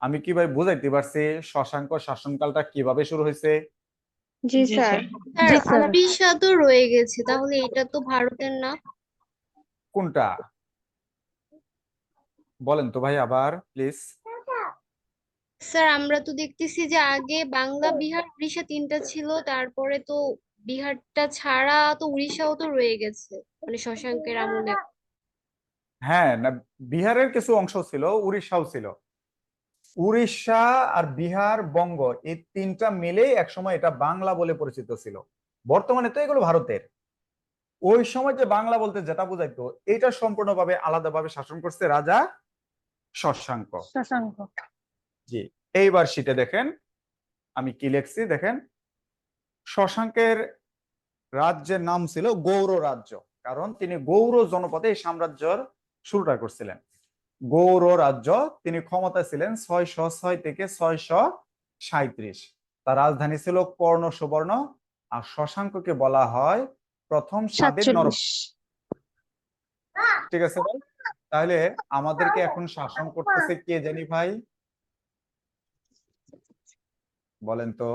আমি কি ভাই বুঝাইতে পারছি শশাঙ্ক শাসনকালটা কিভাবে শুরু হয়েছে? জি জি স্যার। স্যার। জি স্যার স্যার। উড়িষ্যা তো রয়ে গেছে, তাহলে এটা তো ভারতের না? কোনটা বলেন তো ভাই আবার প্লিজ। স্যার আমরা তো দেখতেছি যে আগে বাংলা, বিহার, উড়িষ্যা তিনটা ছিল, তারপরে তো বিহারটা ছাড়া তো উড়িষ্যাও তো রয়ে গেছে, মানে শশাঙ্কের আমলে। হ্যাঁ, না, বিহারের কিছু অংশ ছিল, উড়িষ্যাও ছিল। উড়িষ্যা আর বিহার, বঙ্গ, এই তিনটা মিলে একসময় এটা বাংলা বলে পরিচিত ছিল। বর্তমানে তো এগুলো ভারতের। ওই সময় যে বাংলা বলতে যেটা বোঝাইতো, এটা সম্পূর্ণভাবে আলাদাভাবে শাসন করছে রাজা শশাঙ্ক। শশাঙ্ক। জি। এইবার শীটে দেখেন আমি কি লিখছি, দেখেন শশাঙ্কের রাজ্যের নাম ছিল গৌর রাজ্য, কারণ তিনি গৌর জনপদে এই সাম্রাজ্যের শুরুটা করছিলেন। গৌর রাজ্য, তিনি ক্ষমতা ছিলেন 606 থেকে 637। তার রাজধানী ছিল কর্ণ সুবর্ণ, আর শশাঙ্ককে বলা হয় প্রথম স্বাধীন 47। ঠিক আছে ভাই? তাহলে আমাদেরকে এখন শাসন করতেছে কে জানি ভাই, বলেন তো?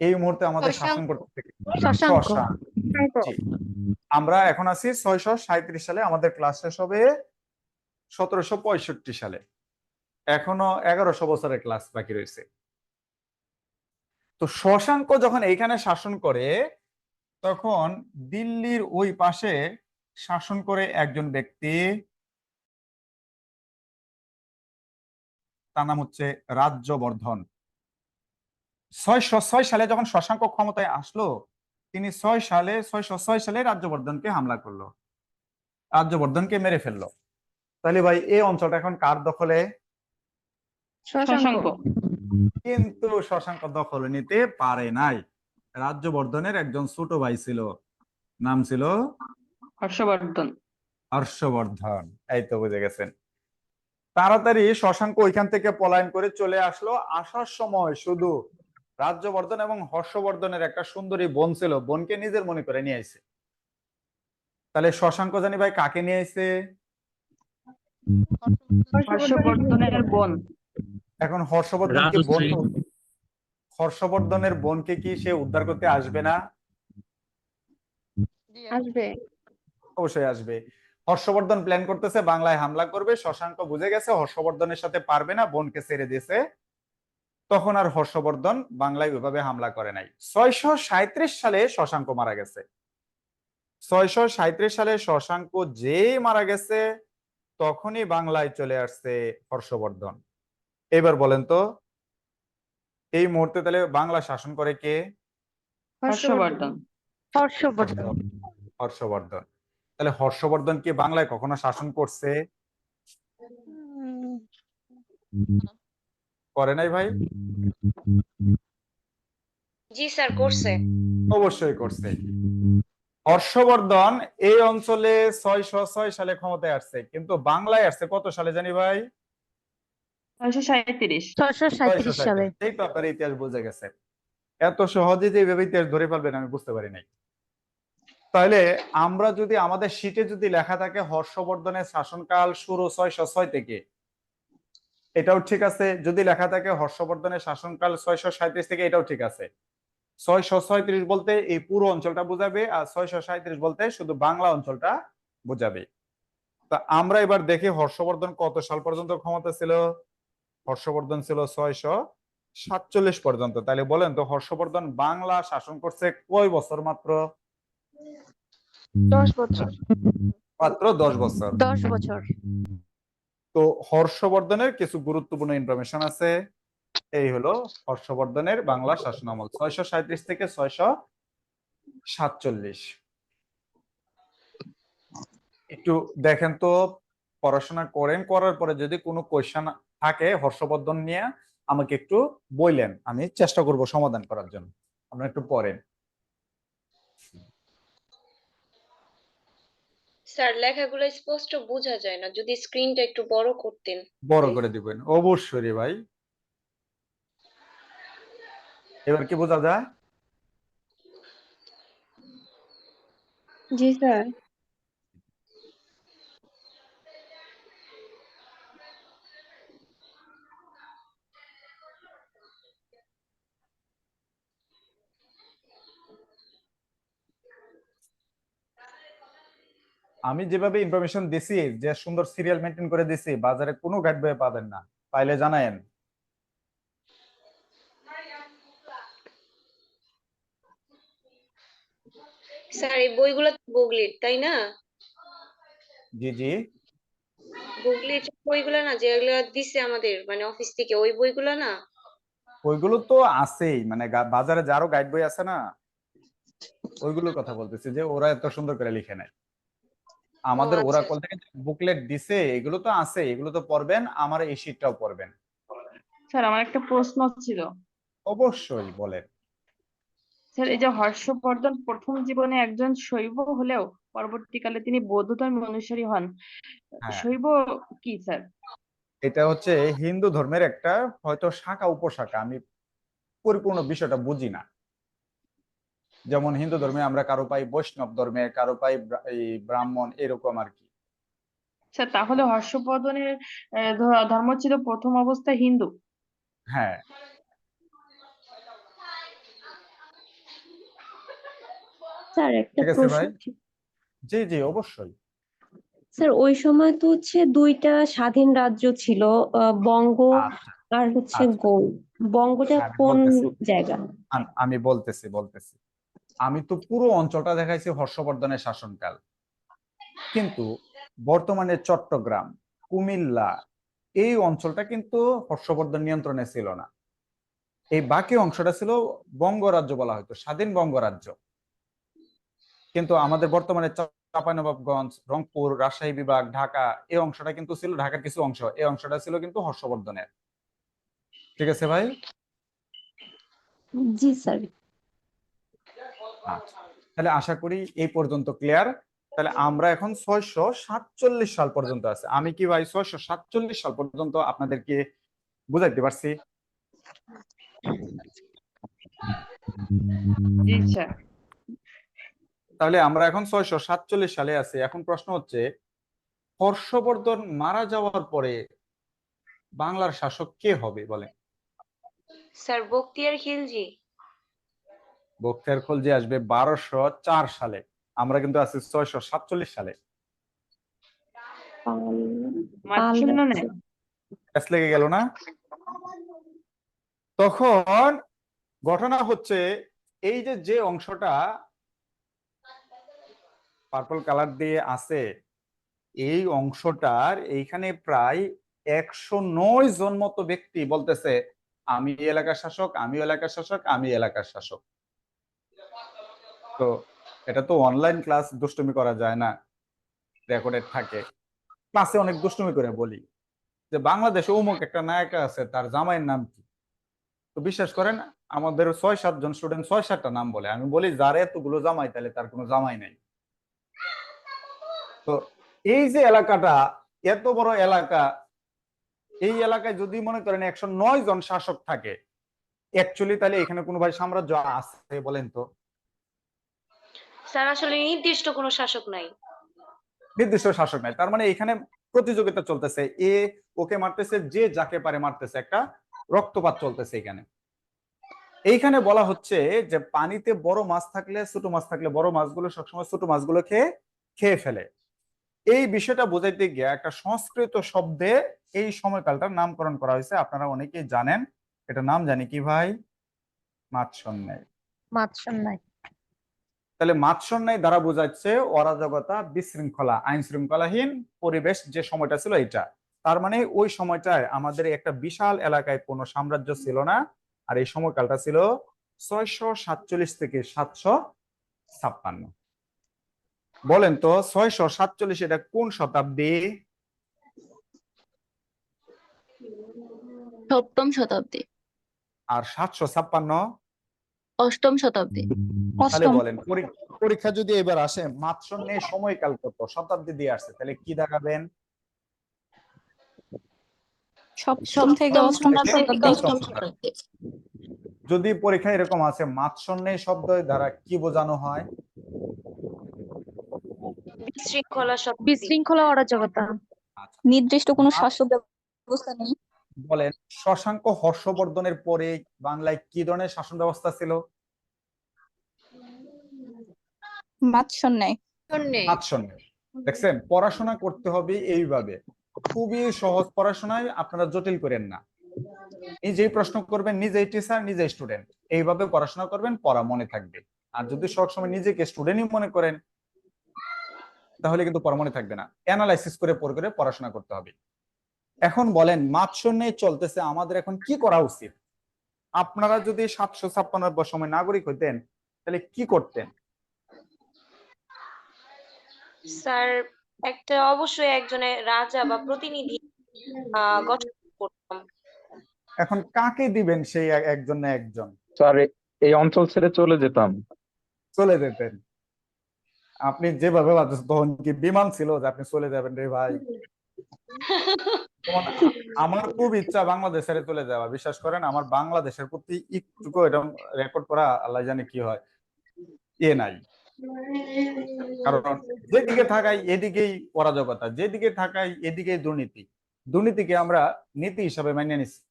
এই মুহূর্তে আমাদের শাসন শশাঙ্ক। করতে শশাঙ্ক। শশাঙ্ক। জি। আমরা এখন আছি 637 সালে, আমাদের ক্লাস শেষ হবে 1765 সালে। এখনো 1100 বছরের ক্লাস বাকি রয়েছে। তো শশাঙ্ক যখন এইখানে শাসন করে, তখন দিল্লির ওই পাশে শাসন করে একজন ব্যক্তি, তার নাম হচ্ছে রাজ্যবর্ধন। 606 সালে যখন শশাঙ্ক ক্ষমতায় আসলো, তিনি 606 সালে রাজ্যবর্ধনকে হামলা করলো, রাজ্যবর্ধনকে মেরে ফেললো। তাহলে ভাই এই অঞ্চলটা এখন কার দখলে? শশাঙ্ক। কিন্তু শশাঙ্ক দখল নিতে পারে নাই। রাজ্যবর্ধনের একজন ছোট ভাই ছিল, নাম ছিল হর্ষবর্ধন। হর্ষবর্ধন। এই তো বুঝে গেছেন। তাড়াতাড়ি শশাঙ্ক ওইখান থেকে পলায়ন করে চলে আসলো। আসার সময় শুধু রাজ্যবর্ধন এবং হর্ষবর্ধনের একটা সুন্দরী বোন ছিল, বোনকে নিজের মনে করে নিয়ে আইছে। তাহলে শশাঙ্ক জানি ভাই কাকে নিয়ে আইছে? হর্ষবর্ধনের বোন। এখন হর্ষবর্ধনকে রাজশ্রী। হর্ষবর্ধনের বোনকে কি সে উদ্ধার করতে আসবে না? আসবে। অবশ্যই আসবে। হর্ষবর্ধন প্ল্যান করতেছে বাংলায় হামলা করবে, শশাঙ্ক বুঝে গেছে হর্ষবর্ধনের সাথে পারবে না, বোনকে ছেড়ে দিয়েছে। তখন আর হর্ষবর্ধন বাংলায় ওইভাবে হামলা করে নাই। 637 সালে শশাঙ্ক মারা গেছে। 637 সালে শশাঙ্ক যে মারা গেছে, তখনই বাংলায় চলে আসছে হর্ষবর্ধন। এবার বলেন তো, এই মুহূর্তে তাহলে বাংলা শাসন করে কে? হর্ষবর্ধন। হর্ষবর্ধন। হর্ষবর্ধন। তাহলে হর্ষবর্ধন কি বাংলায় কখনো শাসন করছে? করে নাই ভাই? জি স্যার, করছে। অবশ্যই করছে। হর্ষবর্ধন এই অঞ্চলে 606 সালে ক্ষমতায় আসছে, কিন্তু বাংলায় আসছে কত সালে জানি ভাই? 637। 637 সালে। 637। এই তো আপনার ইতিহাস বুঝে গেছে। এত সহজে যে এইভাবে ইতিহাস ধরে ফেলবেন আমি বুঝতে পারি নাই। তাহলে আমরা যদি আমাদের শীটে যদি লেখা থাকে হর্ষবর্ধনের শাসনকাল শুরু 606 থেকে, এটাও ঠিক আছে। যদি লেখা থাকে হর্ষবর্ধনের শাসনকাল 637 থেকে, এটাও ঠিক আছে। 637 বলতে এই পুরো অঞ্চলটা বোঝাবে, আর 637 বলতে শুধু বাংলা অঞ্চলটা বোঝাবে। তা আমরা এবার দেখি হর্ষবর্ধন কত সাল পর্যন্ত ক্ষমতা ছিল। হর্ষবর্ধন ছিল 647 পর্যন্ত। তাহলে বলেন তো হর্ষবর্ধন বাংলা শাসন করছে কয় বছর? মাত্র 10 বছর। মাত্র 10 বছর। 10 বছর। তো হর্ষবর্ধনের কিছু গুরুত্বপূর্ণ ইনফরমেশন আছে। এই হলো হর্ষবর্ধনের বাংলা শাসনামল 637 থেকে 647। একটু দেখেন তো, পড়াশোনা করেন, করার পরে যদি কোনো কোয়েশ্চেন থাকে হর্ষবর্ধন নিয়ে আমাকে একটু বললেন, আমি চেষ্টা করব সমাধান করার জন্য। আপনারা একটু পড়েন। স্যার, লেখাগুলো স্পষ্ট বোঝা যায় না, যদি স্ক্রিনটা একটু বড় করতেন। বড় করে দিবেন অবশ্যই রে ভাই। এবার কি বোঝা যায়? জি স্যার। আমি যেভাবে ইনফরমেশন দিছি, যে সুন্দর সিরিয়াল মেনটেন করে দিছি, বাজারে কোনো গাইড বই পাবেন না, পাইলে জানায়েন। স্যার, এই বইগুলো তো গুগলির, তাই না? জি জি। গুগলির বইগুলো না, যেগুলো দিছে আমাদের মানে অফিস থেকে, ওই বইগুলো না? ওইগুলো তো আছেই, মানে বাজারে যে আরো গাইড বই আছে না, ওইগুলোর কথা বলতেছি, যে ওরা এত সুন্দর করে লিখে নেয়। আমাদের আচ্ছা। ওরাকল থেকে বুকলেট দিছে, এগুলো তো আছে, এগুলো তো পড়বেন, আমার এই শীটটাও পড়বেন। স্যার, আমার একটা প্রশ্ন ছিল। অবশ্যই বলেন। স্যার, এই যে হর্ষবর্ধন প্রথম জীবনে একজন শৈব হলেও পরবর্তীকালে তিনি বৌদ্ধ ধর্মের অনুসারী হন, হ্যাঁ, শৈব কি স্যার? এটা হচ্ছে হিন্দু ধর্মের একটা হয়তো শাখা উপশাখা, আমি পরিপূর্ণ বিষয়টা বুঝি না। যেমন হিন্দু ধর্মে আমরা কারো পাই বৈষ্ণব ধর্মে, কারো পাই এই ব্রাহ্মণ, এরকম আর কি। স্যার, তাহলে হর্ষবর্ধনের ধর্ম ছিল প্রথম অবস্থায় হিন্দু। হ্যাঁ, স্যার একটা ঠিক আছে প্রশ্ন ভাই? ছিল। জি জি অবশ্যই। স্যার ওই সময় তো হচ্ছে দুইটা স্বাধীন রাজ্য ছিল, বঙ্গ আচ্ছা আর হচ্ছে আচ্ছা, গৌড়। বঙ্গটা আমি কোন বলতেছি, জায়গা? আমি বলতেছি আমি তো পুরো অঞ্চলটা দেখাইছি হর্ষবর্ধনের শাসনকাল, কিন্তু বর্তমানে চট্টগ্রাম, কুমিল্লা এই অঞ্চলটা কিন্তু হর্ষবর্ধন নিয়ন্ত্রণে ছিল না। এই বাকি অংশটা ছিল বঙ্গরাজ্য, বলা হতো স্বাধীন বঙ্গরাজ্য। কিন্তু আমাদের বর্তমানে চাঁপাইনবাবগঞ্জ, রংপুর, রাজশাহী বিভাগ, ঢাকা এই অংশটা কিন্তু ছিল, ঢাকার কিছু অংশ, এই অংশটা ছিল কিন্তু হর্ষবর্ধনের। ঠিক আছে ভাই? জি স্যার। আচ্ছা, তাহলে আশা করি এই পর্যন্ত ক্লিয়ার। তাহলে আমরা এখন 647 সাল পর্যন্ত আছে। আমি কি ভাই 647 সাল পর্যন্ত আপনাদেরকে বুঝাইতে পারছি? জি স্যার। তাহলে আমরা এখন 647 সালে আছি। এখন প্রশ্ন হচ্ছে, হর্ষবর্ধন মারা যাওয়ার পরে বাংলার শাসক কে হবে বলেন? স্যার বখতিয়ার খিলজি। বখতিয়ার খলজি আসবে 1204 সালে। আমরা কিন্তু আছি 647 সালে। মাঠ পাল শূন্য যাচ্ছে। নেই। ব্যাস লেগে গেল না? তখন ঘটনা হচ্ছে, এই যে যে অংশটা পার্পল কালার দিয়ে আছে, এই অংশটার এইখানে প্রায় 109 জন মতো ব্যক্তি বলতেছে আমি এই এলাকার শাসক, আমি এলাকার শাসক, আমি এলাকার শাসক। তো এটা তো অনলাইন ক্লাস, দুষ্টুমি করা যায় না, রেকর্ডেড থাকে। ক্লাসে অনেক দুষ্টুমি করে বলি যে বাংলাদেশে অমুক একটা নায়িকা আছে, তার জামাইয়ের নাম কি? তো বিশ্বাস করেন, আমাদের 6-7 জন স্টুডেন্ট 6-7টা নাম বলে। আমি বলি যার এতগুলো জামাই তাহলে তার কোনো জামাই নাই। তো এই যে এলাকাটা, এত বড় এলাকা, এই এলাকায় যদি মনে করেন 109 জন শাসক থাকে, অ্যাকচুয়ালি তাহলে এখানে কোনো ভাই সাম্রাজ্য আছে বলেন তো? স্যার আসলে নির্দিষ্ট কোনো শাসক নাই। নির্দিষ্ট শাসক নাই, তার মানে এখানে প্রতিযোগিতা চলতেছে, এ ওকে মারতেছে, যে যাকে পারে মারতেছে, একটা রক্তপাত চলতেছে এখানে। এইখানে বলা হচ্ছে যে পানিতে বড় মাছ থাকলে, ছোট মাছ থাকলে বড় মাছগুলো সবসময় ছোট মাছগুলো খেয়ে খেয়ে ফেলে। এই বিষয়টা বোঝাইতে গিয়ে একটা সংস্কৃত শব্দে এই সময়কালটার নামকরণ করা হয়েছে। আপনারা অনেকেই জানেন, এটা নাম জানি কি ভাই? মাৎসন্যায়। মাতসন্যায়। তাহলে মাৎসন্যায় দ্বারা বোঝাচ্ছে অরাজকতা, বিশৃঙ্খলা, আইন শৃঙ্খলাহীন পরিবেশ যে সময়টা ছিল এটা। তার মানে ওই সময়টায় আমাদের একটা বিশাল এলাকায় কোনো সাম্রাজ্য ছিল না। আর এই সময়কালটা ছিল 647 থেকে 756। বলেন তো 647 এটা কোন শতাব্দী? সপ্তম শতাব্দী। আর 756? অষ্টম শতাব্দী। তাহলে অষ্টম। বলেন, পরীক্ষা যদি এবার আসে মাৎসন্যায় সময়কাল কত, শতাব্দী দিয়ে আসছে, তাহলে কি দেখাবেন? সপ্তম থেকে অষ্টম শতাব্দী। অষ্টম শতাব্দী। যদি পরীক্ষা এরকম আছে মাৎসন্যায় শব্দ দ্বারা কি বোঝানো হয়? বিশৃঙ্খলা শক্তি। বিশৃঙ্খলা, অরাজকতা। আচ্ছা, নির্দিষ্ট কোনো শাসক ব্যবস্থা নেই। বলেন শশাঙ্ক হর্ষবর্ধনের পরে বাংলায় কি ধরনের শাসন ব্যবস্থা ছিল? মাৎসন্যায়। মাৎসন্যায়। দেখছেন, পড়াশোনা করতে হবে এইভাবে, খুবই সহজ পড়াশোনায়, আপনারা জটিল করেন না। নিজেই প্রশ্ন করবেন, নিজেই টিচার, নিজেই স্টুডেন্ট, এইভাবে পড়াশোনা করবেন, পড়া মনে থাকবে। আর যদি সবসময় নিজেকে স্টুডেন্টই মনে করেন তাহলে কিন্তু পড়া মনে থাকবে না। অ্যানালাইসিস করে করে পড়াশোনা করতে হবে। এখন বলেন মাৎসন্যায় চলতেছে, আমাদের এখন কি করা উচিত? আপনারা যদি 756 সময় নাগরিক হইতেন তাহলে কি করতেন? স্যার একটা অবশ্যই একজনের রাজা বা প্রতিনিধি গঠন করতাম। এখন কাকে দিবেন সেই একজন না একজন? স্যার এই অঞ্চল ছেড়ে চলে যেতাম। চলে যেতেন? আপনি যেভাবে ভাবছেন, তখন কি বিমান ছিল যে আপনি চলে যাবেন রে ভাই? তখন আমার খুব ইচ্ছা বাংলাদেশ ছেড়ে চলে যাওয়া। বিশ্বাস করেন, আমার বাংলাদেশের প্রতি একটুকু এটা রেকর্ড করা আল্লাহ জানে কি হয়, এ নাই। কারণ যেদিকে থাকাই এদিকেই অরাজকতা, যেদিকে থাকাই এদিকেই দুর্নীতি, দুর্নীতিকে আমরা নীতি হিসাবে মেনে নিচ্ছি,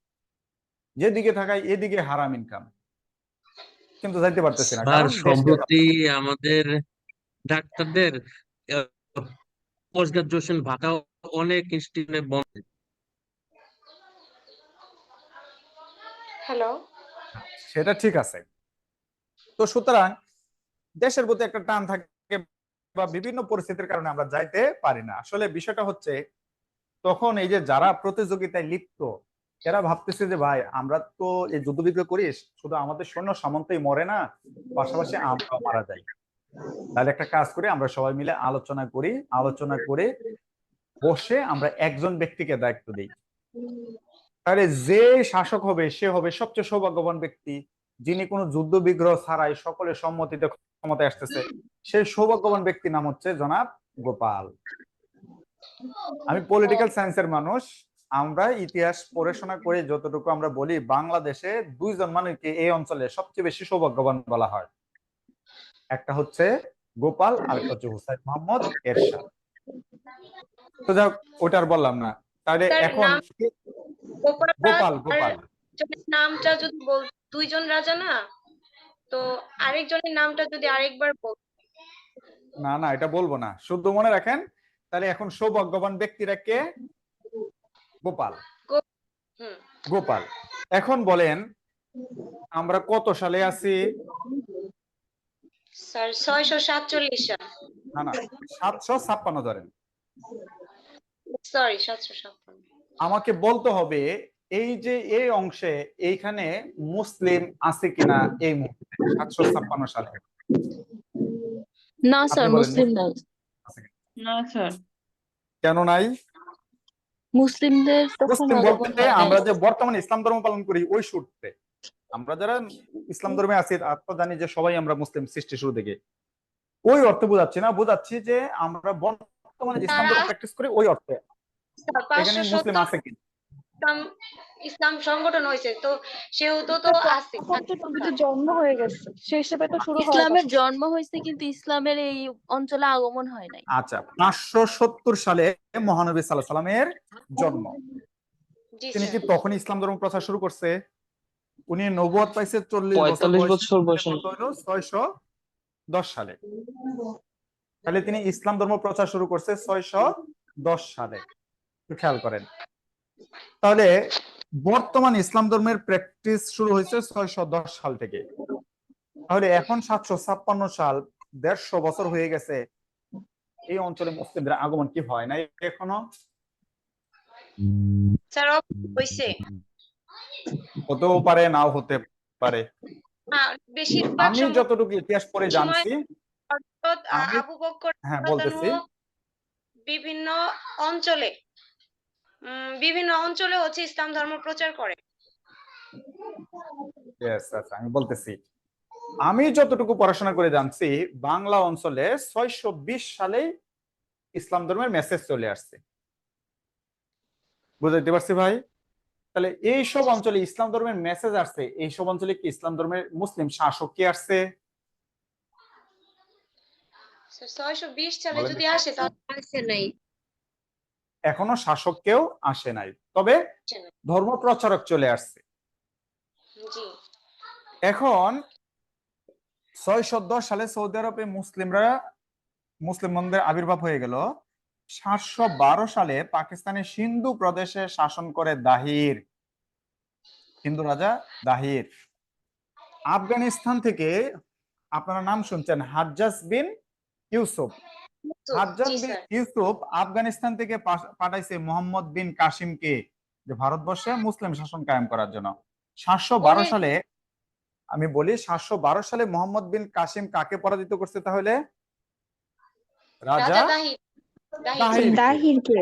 যেদিকে থাকাই এদিকে হারাম ইনকাম। কিন্তু যাইতে পারতেছি না, স্যার কারণ দেশ সম্প্রতি আমাদের ডাক্তারদের পোস্ট গ্রাজুয়েশন ভাতা অনেক ইনস্টিটিউটে বন্ধ। হ্যালো। সেটা ঠিক আছে। তো সুতরাং দেশের প্রতি একটা টান থাকে বা বিভিন্ন পরিস্থিতির কারণে আমরা যাইতে পারি না। আসলে বিষয়টা হচ্ছে তখন এই যে যারা প্রতিযোগিতায় লিপ্ত এরা ভাবতেছে যে ভাই আমরা তো এই যুদ্ধ বিগ্রহ করিস, শুধু আমাদের সৈন্য সামন্তই মরে না, পাশাপাশি আমরাও মারা যাই। তাহলে একটা কাজ করি, আমরা সবাই মিলে আলোচনা করি, আলোচনা করে বসে আমরা একজন ব্যক্তিকে দায়িত্ব দিই। তাহলে যে শাসক হবে সে হবে সবচেয়ে সৌভাগ্যবান ব্যক্তি, যিনি কোনো যুদ্ধ বিগ্রহ ছাড়াই সকলের সম্মতিতে ক্ষমতায় আসতেছে। সেই সৌভাগ্যবান ব্যক্তির নাম হচ্ছে জনাব গোপাল। আমি পলিটিক্যাল সায়েন্সের মানুষ, আমরা ইতিহাস পড়াশোনা করে যতটুকু আমরা বলি বাংলাদেশে দুইজন মানুষকে এই অঞ্চলে সবচেয়ে বেশি সৌভাগ্যবান বলা হয়, একটা হচ্ছে গোপাল আর একটা হচ্ছে হুসাইন মোহাম্মদ এরশাদ। তো যাক ওটা আর বললাম না। তাহলে স্যার, এখন গোপাল গোপাল নামটা যদি দুইজন রাজা না, তো আরেকজনের নামটা যদি আরেকবার বল। না না এটা বলবো না, শুধু মনে রাখেন। তাহলে এখন সৌভাগ্যবান ব্যক্তিরা কে? গোপাল। হুম। গোপাল। এখন বলেন আমরা কত সালে আছি? স্যার 647 সাল। না না 756 ধরেন। সরি 756। আমাকে বলতে হবে এই যে এই অংশে এইখানে মুসলিম আছে কিনা এই মুহূর্তে 756 সালে। না স্যার, আপনি বলেন মুসলিম নাই। আছে কিনা? না স্যার। কেন নাই? মুসলিমদের তখন মুসলিম আগমন বলতে হয় নাই। আমরা যে বর্তমানে ইসলাম ধর্ম পালন করি ওই সূত্রে, আমরা যারা ইসলাম ধর্মে আছি আর তো জানি যে সবাই আমরা মুসলিম সৃষ্টি শুরু থেকে, ওই অর্থে বোঝাচ্ছি না, বোঝাচ্ছি যে আমরা বর্তমানে যে ইসলাম ধর্ম প্র্যাকটিস করি ওই অর্থে এখানে মুসলিম আছে কি? ইসলাম সংগঠন হয়েছে তো সেহেতু তো আছে। জন্ম হয়ে গেছে সেই হিসেবে তো শুরু হয়। ইসলামের জন্ম হয়েছে কিন্তু ইসলামের এই অঞ্চলে আগমন হয় নাই। আচ্ছা 570 সালে মহানবী সাল্লাল্লাহু আলাইহি সাল্লামের জন্ম। জি তিনি কি স্যার। তখন ইসলাম ধর্ম প্রচার শুরু করছে? উনি নবুয়ত পাইছে 40 বছর 45 বছর বয়সে। 610 সালে। তাহলে তিনি ইসলাম ধর্ম প্রচার শুরু করছে 610 সালে। একটু খেয়াল করেন। তাহলে বর্তমান ইসলাম ধর্মের প্র্যাকটিস শুরু হয়েছে 610 সাল থেকে। তাহলে এখন 756 সাল, 150 বছর হয়ে গেছে। এই অঞ্চলে মুসলিমদের আগমন কি হয় নাই এখনো? স্যার হইছে। হতেও পারে, নাও হতে পারে। বেশিরভাগ আমি যতটুকু ইতিহাস পড়ে জানছি, আমি আবু বকর হ্যাঁ বলতেছি, বিভিন্ন অঞ্চলে হচ্ছে ইসলাম ধর্ম প্রচার করে। আমি বলতেছি আমি যতটুকু পড়াশোনা করে জানছি বাংলা অঞ্চলে 620 সালে ইসলাম ধর্মের মেসেজ চলে আসছে। বুঝাইতে পারছি ভাই? তাহলে এই সব অঞ্চলে ইসলাম ধর্মের মেসেজ আসছে, এই সব অঞ্চলে কি ইসলাম ধর্মের মুসলিম শাসক কি আসছে? 620 সালে যদি আসে তাহলে আসে নাই। এখনো শাসক কেউ আসে নাই, তবে ধর্ম প্রচারক চলে আসছে। জি। এখন 610 সালে সৌদি আরবে মুসলিমদের আবির্ভাব হয়ে গেল। 712 সালে পাকিস্তানের সিন্ধু প্রদেশে শাসন করে দাহির, হিন্দু রাজা দাহির। আফগানিস্তান থেকে আপনারা নাম শুনছেন হাজ্জাজ বিন ইউসুফ। হাজ্জাজ বিন ইউসুফ আফগানিস্তান থেকে পাঠাইছে মোহাম্মদ বিন কাসিমকে যে ভারতবর্ষে মুসলিম শাসন কায়েম করার জন্য। 712 সালে আমি বলি 712 সালে মোহাম্মদ বিন কাসিম কাকে পরাজিত করছে? তাহলে রাজা দাহিরকে।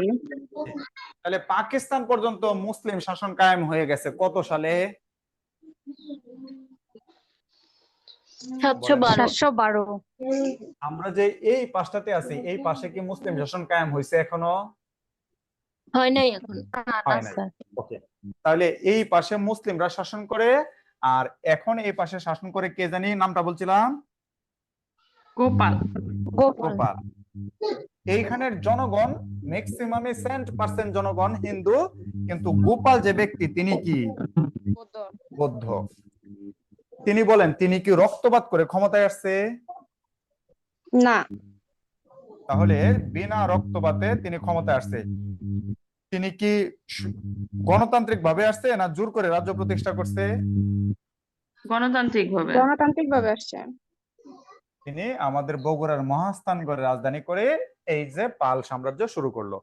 তাহলে পাকিস্তান পর্যন্ত মুসলিম শাসন কায়েম হয়ে গেছে কত সালে? 712। আমরা যে এই পাশটাতে আছি এই পাশে কি মুসলিম শাসন কায়েম হয়েছে এখনো? হয় নাই এখন। হয় নাই। ওকে, তাহলে এই পাশে মুসলিমরা শাসন করে, আর এখন এই পাশে শাসন করে কে জানি নামটা বলছিলাম? গোপাল। গোপাল। এইখানের জনগণ ম্যাক্সিমামে 70% জনগণ হিন্দু, কিন্তু গোপাল যে ব্যক্তি তিনি কি? বৌদ্ধ। তিনি বলেন তিনি কি রক্তপাত করে ক্ষমতায় আসছে? না। তাহলে বিনা রক্তপাতে তিনি ক্ষমতায় আসছে। তিনি কি গণতান্ত্রিক ভাবে আসছে না জোর করে রাজ্য প্রতিষ্ঠা করছে? গণতান্ত্রিক ভাবে। গণতান্ত্রিক ভাবে আসছে। তিনি আমাদের বগুড়ার মহাস্থানগড় রাজধানী করে এই যে পাল সাম্রাজ্য শুরু করলো।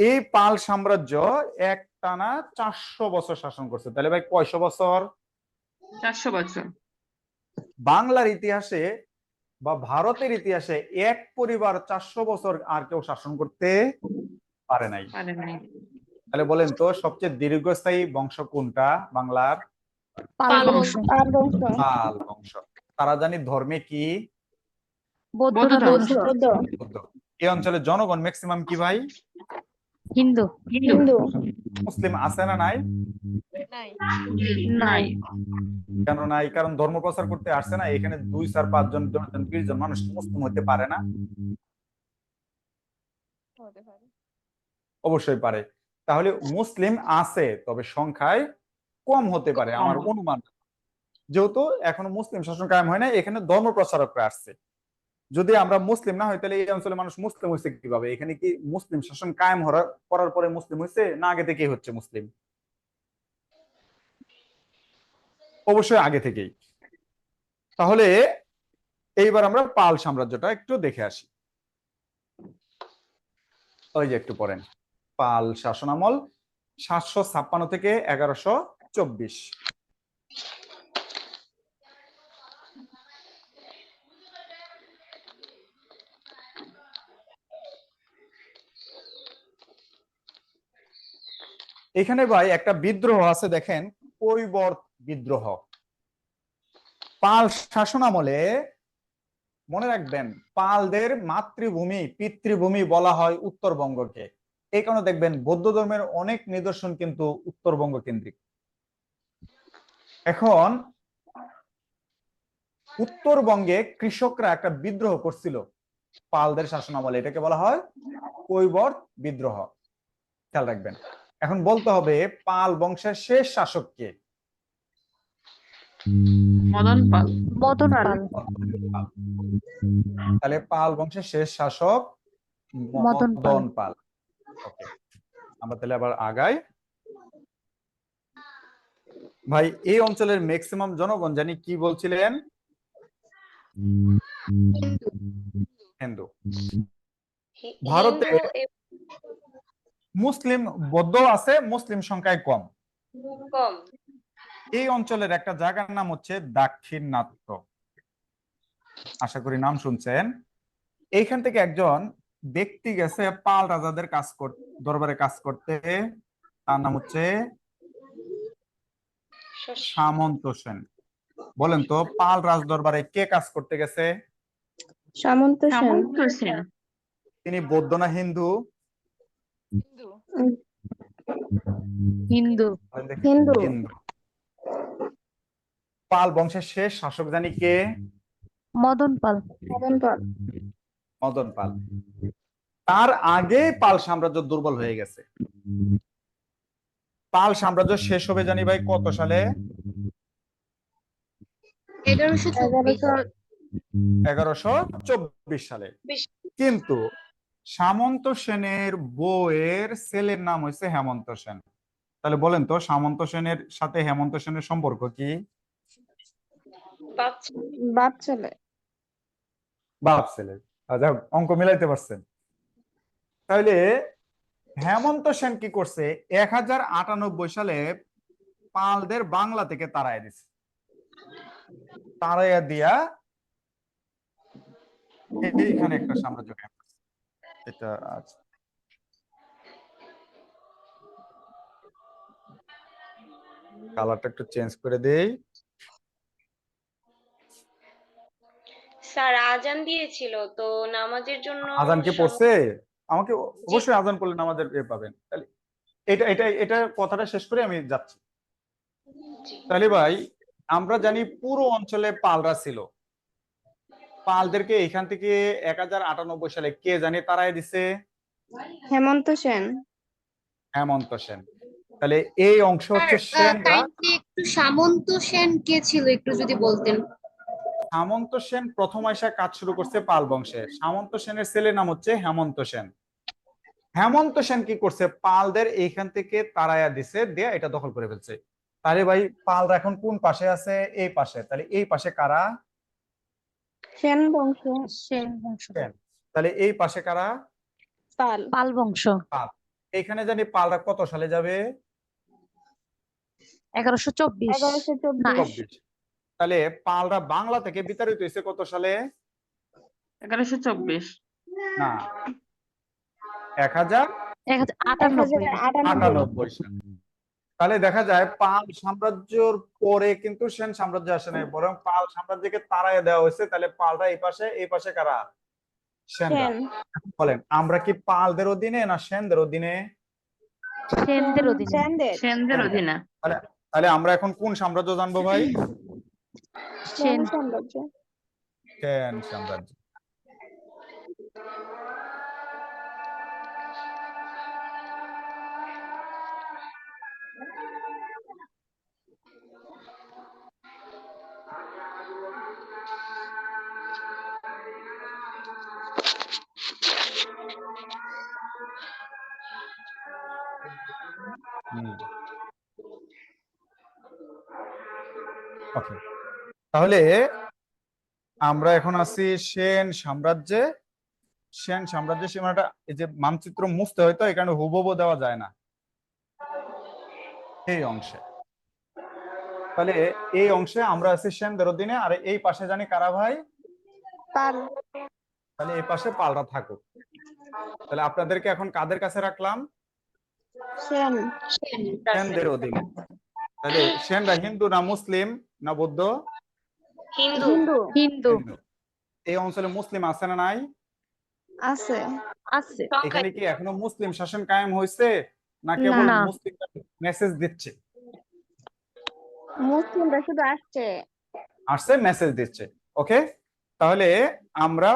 এই পাল সাম্রাজ্য একটানা 400 বছর শাসন করছে। তাহলে ভাই কয়শো বছর? 400 বছর। বাংলার ইতিহাসে বা ভারতের ইতিহাসে এক পরিবার 400 বছর আর কেউ শাসন করতে পারে নাই। তাহলে বলেন তো সবচেয়ে দীর্ঘস্থায়ী বংশ কোনটা বাংলার? পাল বংশ। পাল বংশ। তারা জানি ধর্মে কি? বৌদ্ধ বৌদ্ধ। এই অঞ্চলের জনগণ ম্যাক্সিমাম কি ভাই? হিন্দু। মুসলিম আছে না নাই? নাই। কেন নাই? কারণ ধর্ম প্রচার করতে আসছে না। এখানে 2, 4, 5 জন 10 জন 20 জন মানুষ মুসলিম হতে পারে না? অবশ্যই পারে। তাহলে মুসলিম আছে, তবে সংখ্যায় কম হতে পারে আমার অনুমান। যেহেতু এখনো মুসলিম শাসন কায়েম হয় না, এখানে ধর্ম প্রচারকরা আসছে। যদি আমরা মুসলিম না হই তাহলে এই অঞ্চলে মানুষ মুসলিম হয়েছে কিভাবে? এখানে কি মুসলিম শাসন কায়েম করার পরে মুসলিম হয়েছে না আগে থেকেই হচ্ছে মুসলিম? অবশ্যই আগে থেকেই। তাহলে এইবার আমরা পাল সাম্রাজ্যটা একটু দেখে আসি। ওই যে একটু পড়েন, পাল শাসনামল 756 থেকে 1124। এখানে ভাই একটা বিদ্রোহ আছে, দেখেন, কৈবর্ত বিদ্রোহ। পাল শাসনামলে মনে রাখবেন পালদের মাতৃভূমি পিতৃভূমি বলা হয় উত্তরবঙ্গকে। এই কারণে দেখবেন বৌদ্ধ ধর্মের অনেক নিদর্শন কিন্তু উত্তরবঙ্গ কেন্দ্রিক। এখন উত্তরবঙ্গে কৃষকরা একটা বিদ্রোহ করছিল পালদের শাসনামলে, এটাকে বলা হয় কৈবর্ত বিদ্রোহ। খেয়াল রাখবেন। এখন বলতে হবে পাল বংশের শেষ শাসক কে? মদন পাল। তাহলে পাল বংশের শেষ শাসক মদন পাল। ওকে, আমরা তাহলে আবার আগাই। ভাই এই অঞ্চলের ম্যাক্সিমাম জনগণ জানি কি বলছিলেন? হিন্দু। ভারতে মুসলিম বৌদ্ধ আছে, মুসলিম সংখ্যায় কম। এই অঞ্চলের একটা জায়গার নাম হচ্ছে দাক্ষিণাত্য। আশা করি নাম শুনছেন। এইখান থেকে একজন ব্যক্তি গেছে পাল রাজাদের দরবারে কাজ করতে। তার নাম হচ্ছে সামন্ত সেন। বলেন তো পাল রাজ দরবারে কে কাজ করতে গেছে? সামন্ত সেন। তিনি বৌদ্ধ না হিন্দু? হিন্দু। পাল বংশের শেষ শাসক জানি কে? মদন পাল। মদন পাল। তার আগে পাল সাম্রাজ্য দুর্বল হয়ে গেছে। পাল সাম্রাজ্য শেষ হবে জানি ভাই কত সালে? 1124 সালে। কিন্তু সামন্ত সেনের বউয়ের ছেলের নাম হয়েছে হেমন্ত সেন। তাহলে বলেন তো সামন্ত সেনের সাথে হেমন্ত সেনের সম্পর্ক কি? বাপ ছেলে। আচ্ছা, অঙ্ক মিলাইতে পারছেন। তাহলে হেমন্ত সেন কি করছে? 1098 সালে পালদের বাংলা থেকে তাড়াইয়া দিছে। তাড়াইয়া দিয়া এইখানে একটা সাম্রাজ্য কায়েম করছে। এটা আছে। কালারটা একটু চেঞ্জ করে দেই। স্যার আজান দিয়েছিল তো নামাজের জন্য আজান কে পড়ছে? আমাকে অবশ্যই আজান পড়লে নামাজের পাবেন। তাহলে এটা কথাটা শেষ করে আমি যাচ্ছি। তাহলে ভাই আমরা জানি পুরো অঞ্চলে পালরা ছিল। পালদেরকে এখান থেকে 1098 সালে কে জানি তাড়াই দিছে? হেমন্ত সেন। তাহলে এই অংশ হচ্ছে সেনরা। একটু সামন্ত সেন কে ছিল একটু যদি বলতেন। সামন্ত সেন প্রথম আইসা কাজ শুরু করছে পাল বংশে। সামন্ত সেনের ছেলের নাম হচ্ছে হেমন্ত সেন। হেমন্ত সেন কি করছে, পালদের এইখান থেকে তাড়াইয়া দিছে, দিয়ে এটা দখল করে ফেলছে। তাহলে ভাই পালরা এখন কোন পাশে আছে? এই পাশে। তাহলে এই পাশে কারা? সেন বংশ। সেন বংশ। সেন। তাহলে এই পাশে কারা? পাল। পাল বংশ। পাল। এখানে জানি পালরা কত সালে যাবে? 1124। 1124। তাহলে পালরা বাংলা থেকে বিতাড়িত হয়েছে কত সালে? 1124। না, 1098 1098। সাল। তাহলে দেখা যায় পাল সাম্রাজ্যর পরে কিন্তু সেন সাম্রাজ্য আসে নাই, বরং পাল সাম্রাজ্যকে তাড়াইয়া দেওয়া হয়েছে। তাহলে পালরা এই পাশে, এই পাশে কারা? সেনরা। সেন। বলেন আমরা কি পালদের অধীনে না সেনদের অধীনে? সেনদের অধীনে। সেনদের। সেনদের অধীনে। তাহলে তাহলে আমরা এখন কোন সাম্রাজ্য জানবো ভাই? সেন সেন। সাম্রাজ্য। সেন সাম্রাজ্য। ওকে, তাহলে আমরা এখন আছি সেন সাম্রাজ্যে। সেন সাম্রাজ্যের সীমানাটা, এই যে মানচিত্র মুছতে হয়তো এখানে হুবহু দেওয়া যায় না, এই অংশে। তাহলে এই অংশে আমরা আছি সেনদের অধীনে, আর এই পাশে জানি কারা ভাই? পাল। তাহলে এই পাশে পালরা থাকুক। তাহলে আপনাদেরকে এখন কাদের কাছে রাখলাম? সেন। সেনদের অধীনে। তাহলে সেনরা হিন্দু না মুসলিম না বৌদ্ধ? হিন্দু। হিন্দু। হিন্দু। হিন্দু। এই অঞ্চলে মুসলিম আছে না নাই? আছে। আছে। এখানে কি এখনো মুসলিম শাসন কায়েম হয়েছে, না কেবল না। মুসলিম মেসেজ দিচ্ছে? মুসলিমরা শুধু আসছে। আসছে, মেসেজ দিচ্ছে। ওকে, তাহলে আমরা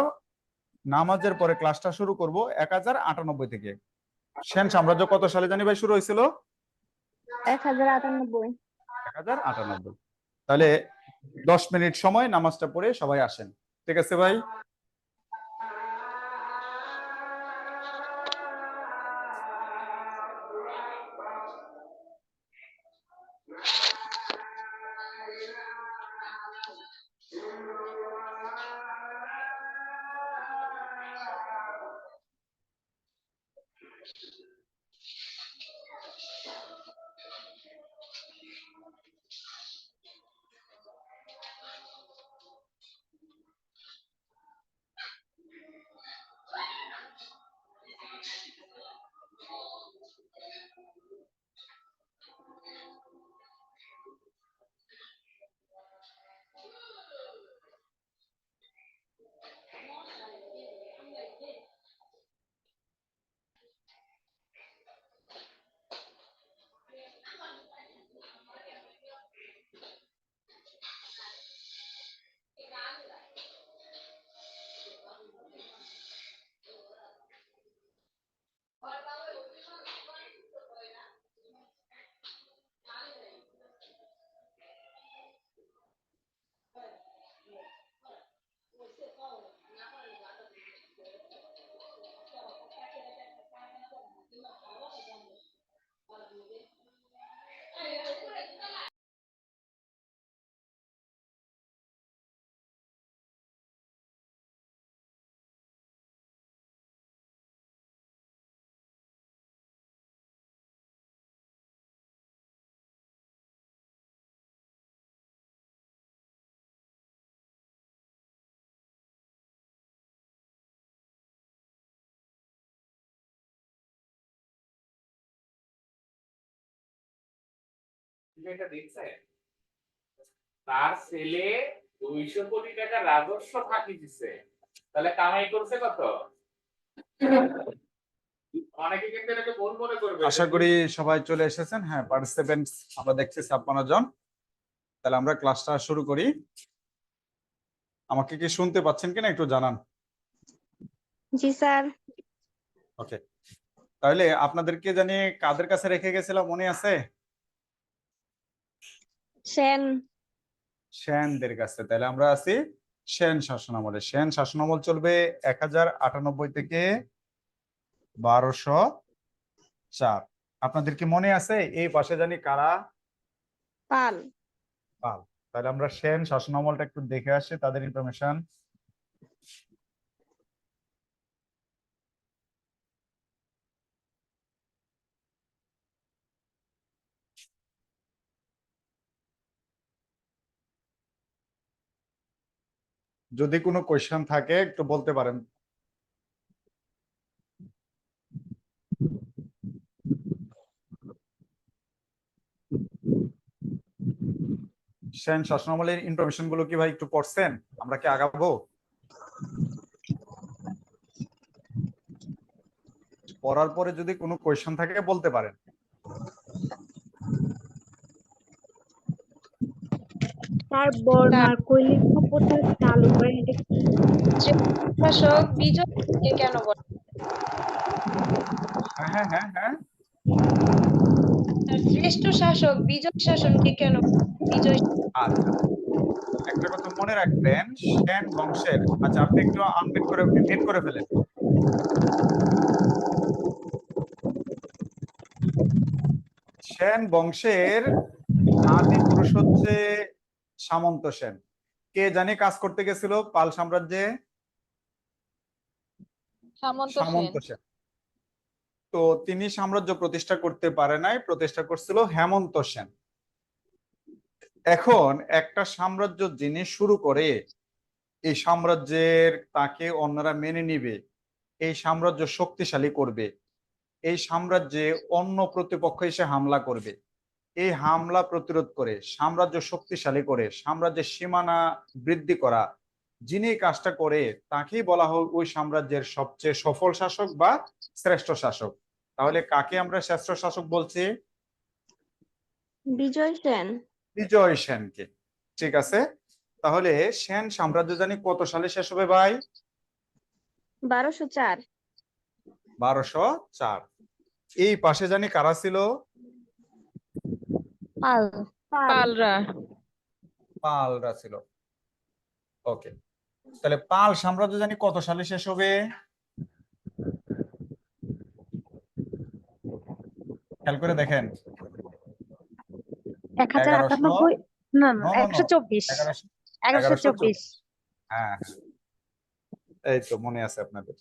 নামাজের পরে ক্লাসটা শুরু করব 1098 থেকে। সেন সাম্রাজ্য কত সালে জানি ভাই শুরু হয়েছিল? 1098। 1098। তাহলে 10 মিনিট সময়, নামাজটা পড়ে সবাই আসেন। ঠিক আছে ভাই? এটা দেখছে তার ছেলে 200 কোটি টাকা রাজস্ব ফাঁকি দিচ্ছে, তাহলে কামাই করছে কত? অনেকে কিন্তু এটাকে ভুল মনে করবে। আশা করি সবাই চলে এসেছেন। হ্যাঁ, পার্টিসিপেন্টস আমরা দেখছি 56 জন। তাহলে আমরা ক্লাসটা শুরু করি। আমাকে কি শুনতে পাচ্ছেন কিনা একটু জানান। জি স্যার। ওকে, তাহলে আপনাদেরকে জানি কাদের কাছে রেখে গেছিলাম মনে আছে? সেন। সেনদের কাছে। তাহলে আমরা আছি সেন শাসনামলে। সেন শাসনামল চলবে 1098 থেকে 1204। আপনাদের কি মনে আছে এই পাশে জানি কারা? পাল। পাল। তাহলে আমরা সেন শাসনামলটা একটু দেখে আসি, তাদের ইনফরমেশন। যদি কোনো কোয়েশ্চেন থাকে একটু বলতে পারেন। সেন শাসনামলের ইনফরমেশন গুলো কি ভাই একটু পড়ছেন? আমরা কি আগাবো? পড়ার পরে যদি কোনো কোয়েশ্চেন থাকে বলতে পারেন। তার বর্মার কৈলিক প্রথা চালু করেন, এটা কি? শাসক বিজয় কে কেন বলে? হ্যাঁ হ্যাঁ হ্যাঁ হ্যাঁ। আর শ্রেষ্ঠ শাসক বিজয় শাসনকে কেন বলে? বিজয় আচ্ছা, একটা কথা মনে রাখবেন, সেন বংশের, আচ্ছা আপনি একটু আনমিউট করে মিউট করে ফেলেন। সেন বংশের আদি পুরুষ হচ্ছে সামন্ত সেন। কে জানি কাজ করতে গেছিল পাল সাম্রাজ্যে? সামন্ত সেন। তো তিনি সাম্রাজ্য প্রতিষ্ঠা করতে পারে নাই, প্রতিষ্ঠা করছিল হেমন্ত সেন। এখন একটা সাম্রাজ্য যিনি শুরু করে, এই সাম্রাজ্যের তাকে অন্যরা মেনে নিবে, এই সাম্রাজ্য শক্তিশালী করবে, এই সাম্রাজ্যে অন্য প্রতিপক্ষ এসে হামলা করবে, এই হামলা প্রতিরোধ করে সাম্রাজ্য শক্তিশালী করে সাম্রাজ্যের সীমানা বৃদ্ধি করা, যিনি এই কাজটা করে তাকেই বলা হয় ওই সাম্রাজ্যের সবচেয়ে সফল শাসক বা শ্রেষ্ঠ শাসক। তাহলে কাকে আমরা শ্রেষ্ঠ শাসক বলছি? বিজয় সেন। বিজয় সেনকে। ঠিক আছে, তাহলে সেন সাম্রাজ্য জানি কত সালে শেষ হবে ভাই? 1204। 1204। এই পাশে জানি কারা ছিল? পাল। পালরা। পালরা ছিল। ওকে, তাহলে পাল সাম্রাজ্য জানি কত সালে শেষ হবে? খেয়াল করে দেখেন। 1098। না না, No, no, no. 124। 1124। হ্যাঁ হ্যাঁ, এই তো মনে আছে আপনাদের।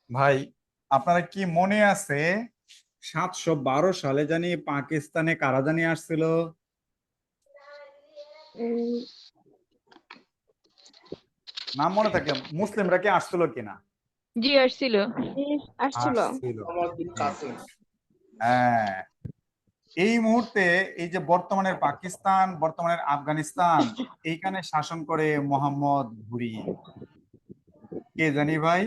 ভাই আপনারা কি মনে আছে 712 সালে জানি পাকিস্তানে কারা জানি আসছিল? নাম মনে থাকে? মুসলিমরা কি আসছিল কিনা? জি আসছিল। আসছিল। আসছিল। হ্যাঁ, এই মুহূর্তে এই যে বর্তমানের পাকিস্তান, বর্তমানের আফগানিস্তান, এইখানে শাসন করে মোহাম্মদ ঘুরি। কে জানি ভাই?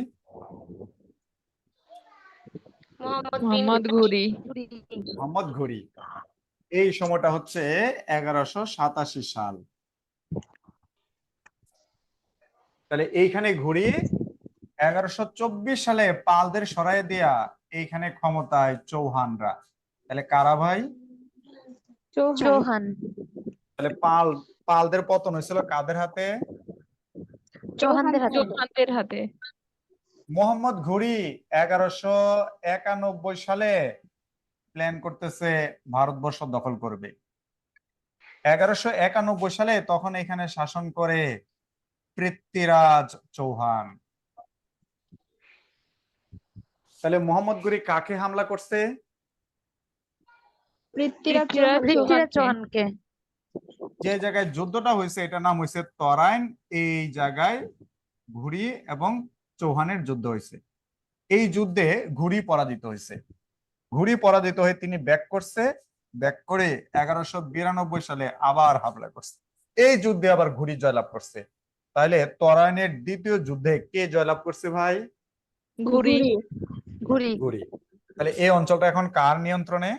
মোহাম্মদ ঘুরি। মোহাম্মদ ঘুরি। এই সময়টা হচ্ছে 1187 সাল। তাহলে এইখানে ঘুরি 1124 সালে পালদের সরাই দেয়া এইখানে ক্ষমতায় চৌহানরা। তাহলে কারা ভাই? চৌহান। তাহলে পালদের পতন হয়েছিল কাদের হাতে? চৌহানদের হাতে। মোহাম্মদ ঘুরি 1191 সালে প্ল্যান করতেছে ভারতবর্ষ দখল করবে। 1191 সালে তখন এখানে শাসন করে পৃথ্বীরাজ চৌহান। তাহলে মোহাম্মদ ঘুরি কাকে হামলা করছে? পৃথ্বীরাজ চৌহানকে। যে জায়গায় যুদ্ধটা হয়েছে এটার নাম হয়েছে তরাইন। এই জায়গায় ঘুরি এবং চৌহানের যুদ্ধ হয়েছে। এই যুদ্ধে ঘুরি পরাজিত হয়েছে। ঘুরি পরাজিত হয়ে তিনি ব্যাক করছে, ব্যাক করে 1192 সালে আবার হামলা করছে। এই যুদ্ধে আবার ঘুরি জয়লাভ করছে। তাহলে তরাইনের দ্বিতীয় যুদ্ধে কে জয়লাভ করছে ভাই? ঘুরি। ঘুরি। তাহলে এই অঞ্চলটা এখন কার নিয়ন্ত্রণে?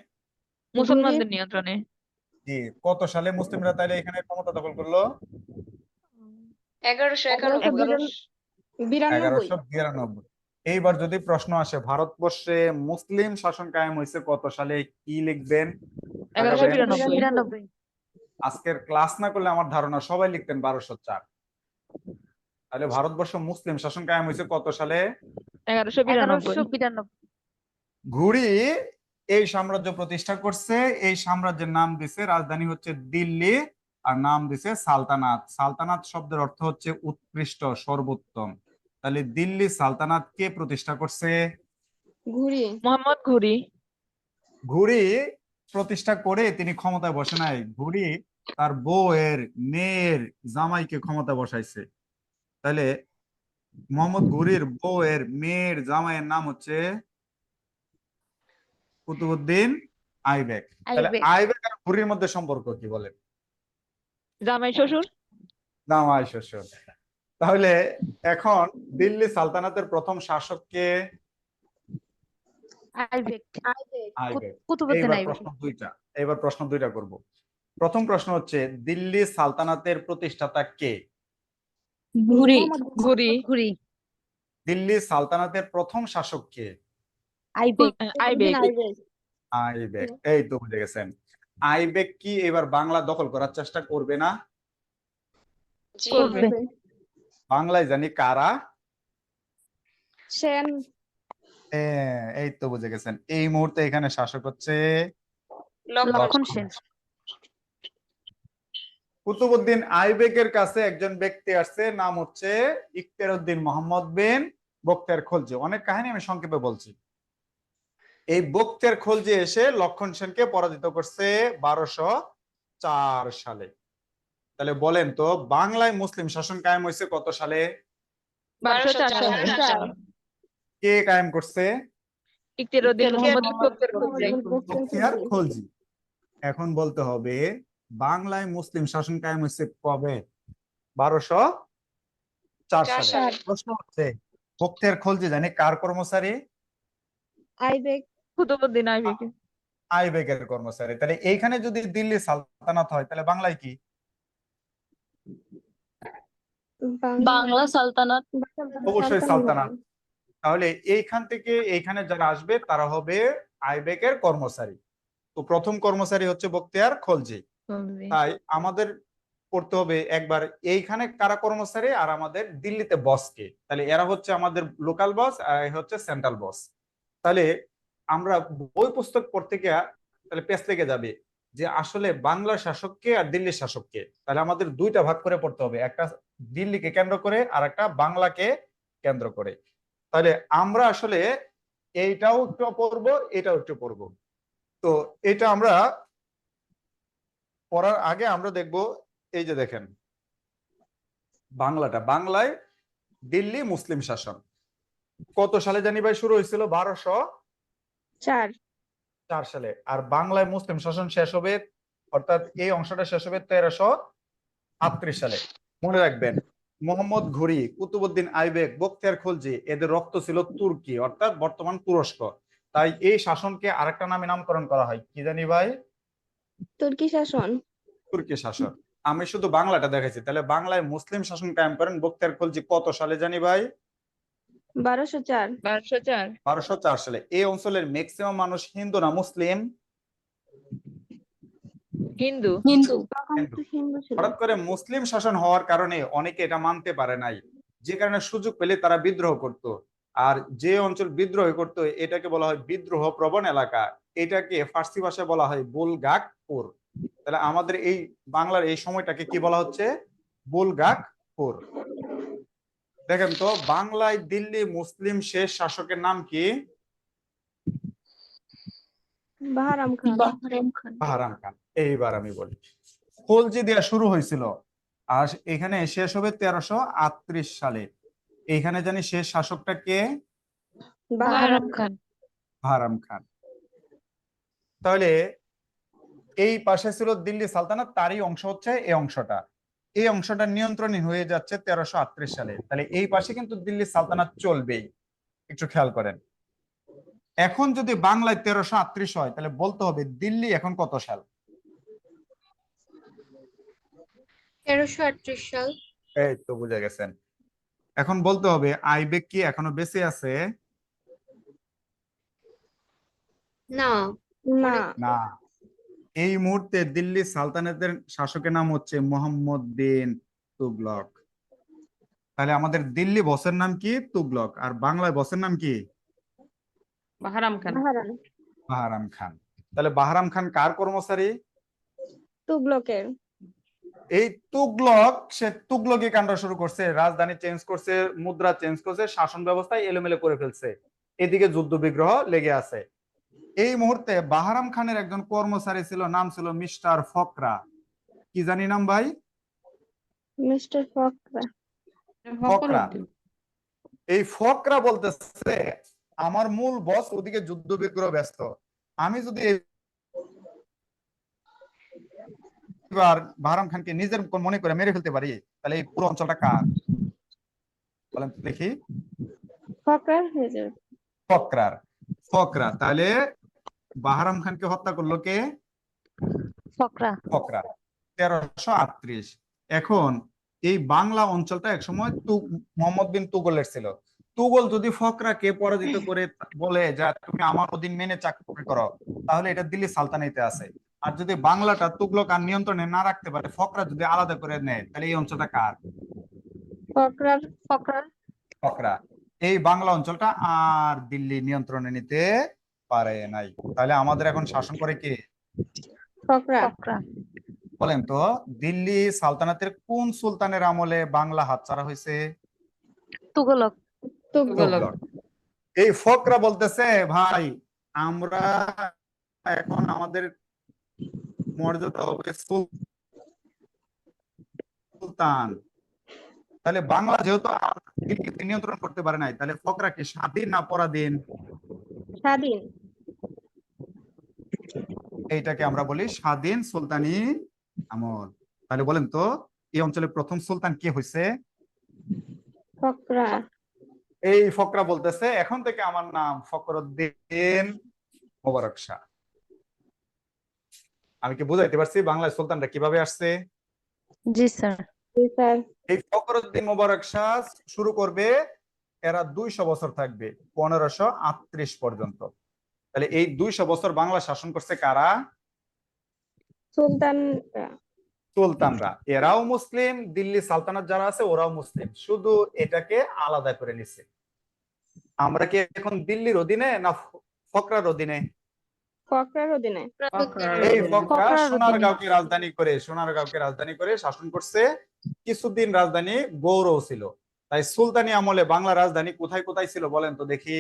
মুসলমানদের নিয়ন্ত্রণে। জি। কত সালে মুসলিমরা তাহলে এখানে ক্ষমতা দখল করলো? 1191। 1192। এইবার যদি প্রশ্ন আসে ভারতবর্ষে মুসলিম শাসন কায়েম হয়েছে কত সালে, কি লিখবেন? 1192 আজকের ক্লাস না করলে আমার ধারণা সবাই লিখতেন 1204। তাহলে ভারতবর্ষ মুসলিম শাসন কায়েম হয়েছে কত সালে? 1192 ঘুরি এই সাম্রাজ্য প্রতিষ্ঠা করছে, এই সাম্রাজ্যের নাম দিছে, রাজধানী হচ্ছে দিল্লি, আর নাম দিছে সালতানাত। সালতানাত শব্দের অর্থ হচ্ছে উৎকৃষ্ট, সর্বোত্তম। তাহলে দিল্লি সালতানাত কে প্রতিষ্ঠা করছে? ঘুরি। মোহাম্মদ ঘুরি। ঘুরি প্রতিষ্ঠা করে তিনি ক্ষমতায় বসে নাই, ঘুরি তার বউয়ের, মেয়ের, জামাইকে ক্ষমতা বসাইছে। তাহলে মোহাম্মদ ঘুরির বউয়ের, মেয়ের, জামাইয়ের নাম হচ্ছে কুতুবউদ্দিন আইবেক। তাহলে আইবেক। আইবেক আর ঘুরির মধ্যে সম্পর্ক কি বলেন? জামাই শ্বশুর। জামাই শ্বশুর। তাহলে এখন দিল্লি সালতানাতের প্রথম শাসক কে? আইবেক। আইবেক। কুতুবউদ্দিন এইবার আইবেক। প্রশ্ন দুইটা করব। প্রথম প্রশ্ন হচ্ছে দিল্লি সালতানাতের প্রতিষ্ঠাতা কে? ঘুরি। ঘুরি। ঘুরি। দিল্লি সালতানাতের প্রথম শাসক কে? আইবেক। আইবেক। আইবেক। এই তো বুঝে গেছেন। আইবেক কি এবার বাংলা দখল করার চেষ্টা করবে না? জি করবে। বাংলায় জানি কারা? সেন। এই তো বুঝে গেছেন। এই মুহূর্তে এখানে শাসক হচ্ছে লক্ষণ সেন। কুতুবউদ্দিন আইবেকের কাছে একজন ব্যক্তি আসছে, নাম হচ্ছে ইখতিয়ারউদ্দিন মোহাম্মদ বিন বখতিয়ার খলজি। অনেক কাহিনী আমি সংক্ষেপে বলছি। এই বখতিয়ার খলজি এসে লক্ষণ সেনকে পরাজিত করছে 1204 সালে। তাহলে বলেন তো বাংলায় মুসলিম শাসন কায়েম হয়েছে কত সালে? 1204 কে কায়েম করছে? ইখতিয়ারউদ্দিন মোহাম্মদ বখতিয়ার খলজি। এখন বলতে হবে বাংলায় মুসলিম শাসন কায়েম হয়েছে কবে? 1204 সালে। প্রশ্ন হচ্ছে বখতিয়ার খলজি জানি কার কর্মচারী? আইবেক। কুতুবউদ্দিন আইবেক। আইবেকের কর্মচারী। তাহলে এইখানে যদি দিল্লি সালতানাত হয় তাহলে বাংলায় কি? বাংলা সালতানাত। অবশ্যই সালতানাত। তাহলে এইখান থেকে এইখানে যারা আসবে তারা হবে আইবেকের কর্মচারী। তো প্রথম কর্মচারী হচ্ছে বখতিয়ার খলজি। তাই আমাদের করতে হবে একবার এইখানে কারা কর্মচারী আর আমাদের দিল্লিতে বস কে। তাহলে এরা হচ্ছে আমাদের লোকাল বস আর এ হচ্ছে সেন্ট্রাল বস। তাহলে আমরা বই পুস্তক পড়তে গিয়ে তাহলে পেছ লেগে যাবে যে আসলে বাংলার শাসককে আর দিল্লির শাসককে। তাহলে আমাদের দুইটা ভাগ করে পড়তে হবে, একটা দিল্লিকে কেন্দ্র করে আর একটা বাংলাকে কেন্দ্র করে। তাহলে আমরা আসলে এইটাও একটু পড়বো, এটাও একটু পড়বো। তো এটা আমরা পড়ার আগে আমরা দেখব, এই যে দেখেন বাংলায় দিল্লি মুসলিম শাসন কত সালে জানি ভাই শুরু হয়েছিল? 1204 সালে। আর বাংলায় মুসলিম শাসন শেষ হবে, অর্থাৎ এই অংশটা শেষ হবে 1338 সালে। মনে রাখবেন মোহাম্মদ ঘুরি, কুতুবউদ্দিন আইবেক, বখতিয়ার খলজি এদের রক্ত ছিল তুর্কি, অর্থাৎ বর্তমান তুরস্ক। তাই এই শাসনকে আরেকটা নামে নামকরণ করা হয়, কি জানি ভাই? তুর্কি শাসন। তুর্কি শাসন। আমি শুধু বাংলাটা দেখাইছি। তাহলে বাংলায় মুসলিম শাসন কায়েম করেন বখতিয়ার খলজি কত সালে জানি ভাই? 1204। 1204 সালে। এই অঞ্চলের ম্যাক্সিমাম মানুষ হিন্দু না মুসলিম? হিন্দু। হিন্দু। হঠাৎ করে মুসলিম শাসন হওয়ার কারণে অনেকে এটা মানতে পারে নাই, যে কারণে সুযোগ পেলে তারা বিদ্রোহ করত। আর যে অঞ্চল বিদ্রোহ করত এটাকে বলা হয় বিদ্রোহ প্রবণ এলাকা। এটাকে ফার্সি ভাষায় বলা হয় বুলগাকপুর। তাহলে আমাদের এই বাংলার এই সময়টাকে কি বলা হচ্ছে? বুলগাকপুর। দেখেন তো বাংলায় দিল্লি মুসলিম শেষ শাসকের নাম কি? বাহারাম খান। বাহারাম খান। এইবার আমি বলি খলজি দেয়া শুরু হয়েছিল আর এখানে শেষ হবে 1338 সালে। এইখানে জানি শেষ শাসকটা কে? বাহারাম খান। বাহারাম খান। তাহলে এই পাশে ছিল দিল্লি সালতানাত, তারই অংশ হচ্ছে এই অংশটা। এই অংশটা নিয়ন্ত্রণহীন হয়ে যাচ্ছে 1338 সালে। তাহলে এই পাশে কিন্তু দিল্লি সালতানাত চলবেই, একটু খেয়াল করেন। এখন যদি বাংলায় 1338 হয় তাহলে বলতে হবে দিল্লি এখন কত সাল? 1338 সাল। এই তো বুঝে গেছেন। এখন বলতে হবে আইবেক কি এখনো বেঁচে আছে? না, না, না, এই মুহূর্তে দিল্লি সালতানাতের শাসকের নাম হচ্ছে মোহাম্মদ বিন তুগলক। তাহলে আমাদের দিল্লি বসের নাম কি? তুগলক। আর বাংলায় বসের নাম কি? বাহারাম খান। বাহারাম, বাহারাম খান। তাহলে বাহারাম খান কার কর্মচারী? তুগলকের। এই তুগলক, সে তুগলকি কাণ্ড শুরু করছে, রাজধানী চেঞ্জ করছে, মুদ্রা চেঞ্জ করছে, শাসন ব্যবস্থায় এলোমেলো করে ফেলছে, এদিকে যুদ্ধ বিগ্রহ লেগে আছে। এই মুহূর্তে বাহারাম খানের একজন কর্মচারী ছিল, নাম ছিল মিস্টার ফকরা। কি জানি নাম ভাই? মিস্টার ফকরা। ফকরা। এই ফকরা বলতেছে আমার মূল বস ওদিকে যুদ্ধ বিগ্রহ ব্যস্ত, আমি যদি এবার বাহারাম খানকে নিজের মনে করে মেরে ফেলতে পারি, তাহলে এই পুরো অঞ্চলটা কার? বলেন তো দেখি। ফকরার হয়ে যাবে। ফকরার। ফকরা। তাহলে বাহারাম খানকে হত্যা করলো কে? ফকরা। ফকরা। 1338। এখন এই বাংলা অঞ্চলটা একসময় মোহাম্মদ বিন তুগলের ছিল। তুগল যদি ফকরাকে পরাজিত করে বলে যে তুমি আমার অধীন মেনে চাকরি করো, তাহলে এটা দিল্লি সালতানাতে আছে। আর যদি বাংলাটা তুগলক আর নিয়ন্ত্রণে না রাখতে পারে, ফকরা যদি আলাদা করে নেয়, তাহলে এই অঞ্চলটা কার? ফকরার। ফকরা। এই বাংলা অঞ্চলটা আর দিল্লি নিয়ন্ত্রণে নিতে পারে নাই। তাহলে আমাদের এখন শাসন করে কে? ফকরা। বলেন তো দিল্লি সালতানাতের কোন সুলতানের আমলে বাংলা হাতছাড়া হয়েছে? তুগলক। তুগলক। এই ফকরা বলতেছে ভাই আমরা এখন আমাদের মর্যাদা হবে সুলতান। তাহলে বাংলা যেহেতু দিল্লিকে নিয়ন্ত্রণ করতে পারে নাই, তাহলে ফকরা কি স্বাধীন না পরাধীন? স্বাধীন। এইটাকে আমরা বলি স্বাধীন সুলতানি আমল। তাহলে বলেন তো এই অঞ্চলের প্রথম সুলতান কে হয়েছে? ফকরা। এই ফকরা বলতেছে এখন থেকে আমার নাম ফখরুদ্দিন মোবারক শাহ। আমি কি বুঝাইতে পারছি বাংলায় সুলতানরা কিভাবে আসছে? জি স্যার। জি স্যার। এই ফখরুদ্দিন মোবারক শাহ শুরু করবে, এরা 200 বছর থাকবে 1538 পর্যন্ত। তাহলে এই 200 বছর বাংলা শাসন করছে কারা? সুলতানরা। সুলতানরা। এরাও মুসলিম, দিল্লি সালতানাত যারা আছে ওরাও মুসলিম, শুধু এটাকে আলাদা করে নিছে। আমরা কি এখন দিল্লির অধীনে না ফকরার অধীনে? ফকরার অধীনে। এই ফকরা সোনারগাঁওকে রাজধানী করে শাসন করছে। কিছুদিন রাজধানী গৌড়ও ছিল। তাই সুলতানি আমলে বাংলা রাজধানী কোথায় কোথায় ছিল বলেন তো দেখি?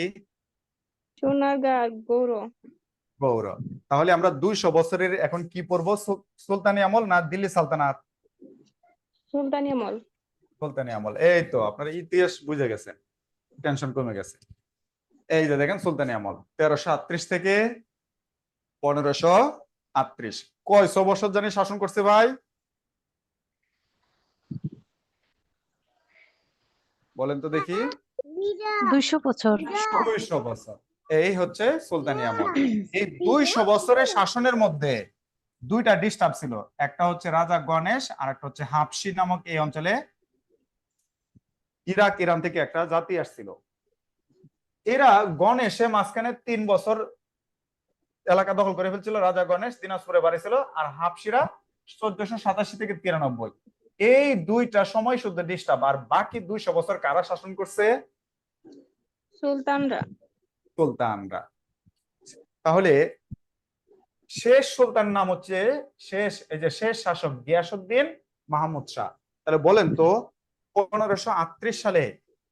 সোনারগাঁ, গৌড়। গৌড়। তাহলে আমরা 200 বছরের এখন কি পড়বো, সুলতানি আমল না দিল্লি সালতানাত? সুলতানি আমল। সুলতানি আমল। এই তো আপনারা ইতিহাস বুঝে গেছেন, টেনশন কমে গেছে। এই যে দেখেন সুলতানি আমল 1338 থেকে 1538। কয়শো বছর জানি শাসন করছে ভাই? বলেন তো দেখি। 200 বছর। 200 বছর। এই হচ্ছে সুলতানি আমল। এই 200 বছরের শাসনের মধ্যে দুইটা ডিস্টার্ব ছিল, একটা হচ্ছে রাজা গণেশ আর একটা হচ্ছে হাবশি নামক এই অঞ্চলে ইরাক ইরান থেকে একটা জাতি আসছিল। এরা গণেশে মাঝখানে 3 বছর এলাকা দখল করে ফেলছিল। রাজা গণেশ দিনাজপুরে বাড়ি ছিল, আর হাবশিরা 1487 থেকে 93। এই দুইটা সময় শুধু ডিস্টার্ব, আর বাকি 200 বছর কারা শাসন করছে? সুলতানরা। সুলতানরা। তাহলে শেষ সুলতান নাম হচ্ছে শেষ শাসক গিয়াসউদ্দিন মাহমুদ শাহ। তাহলে বলেন তো 1538 সালে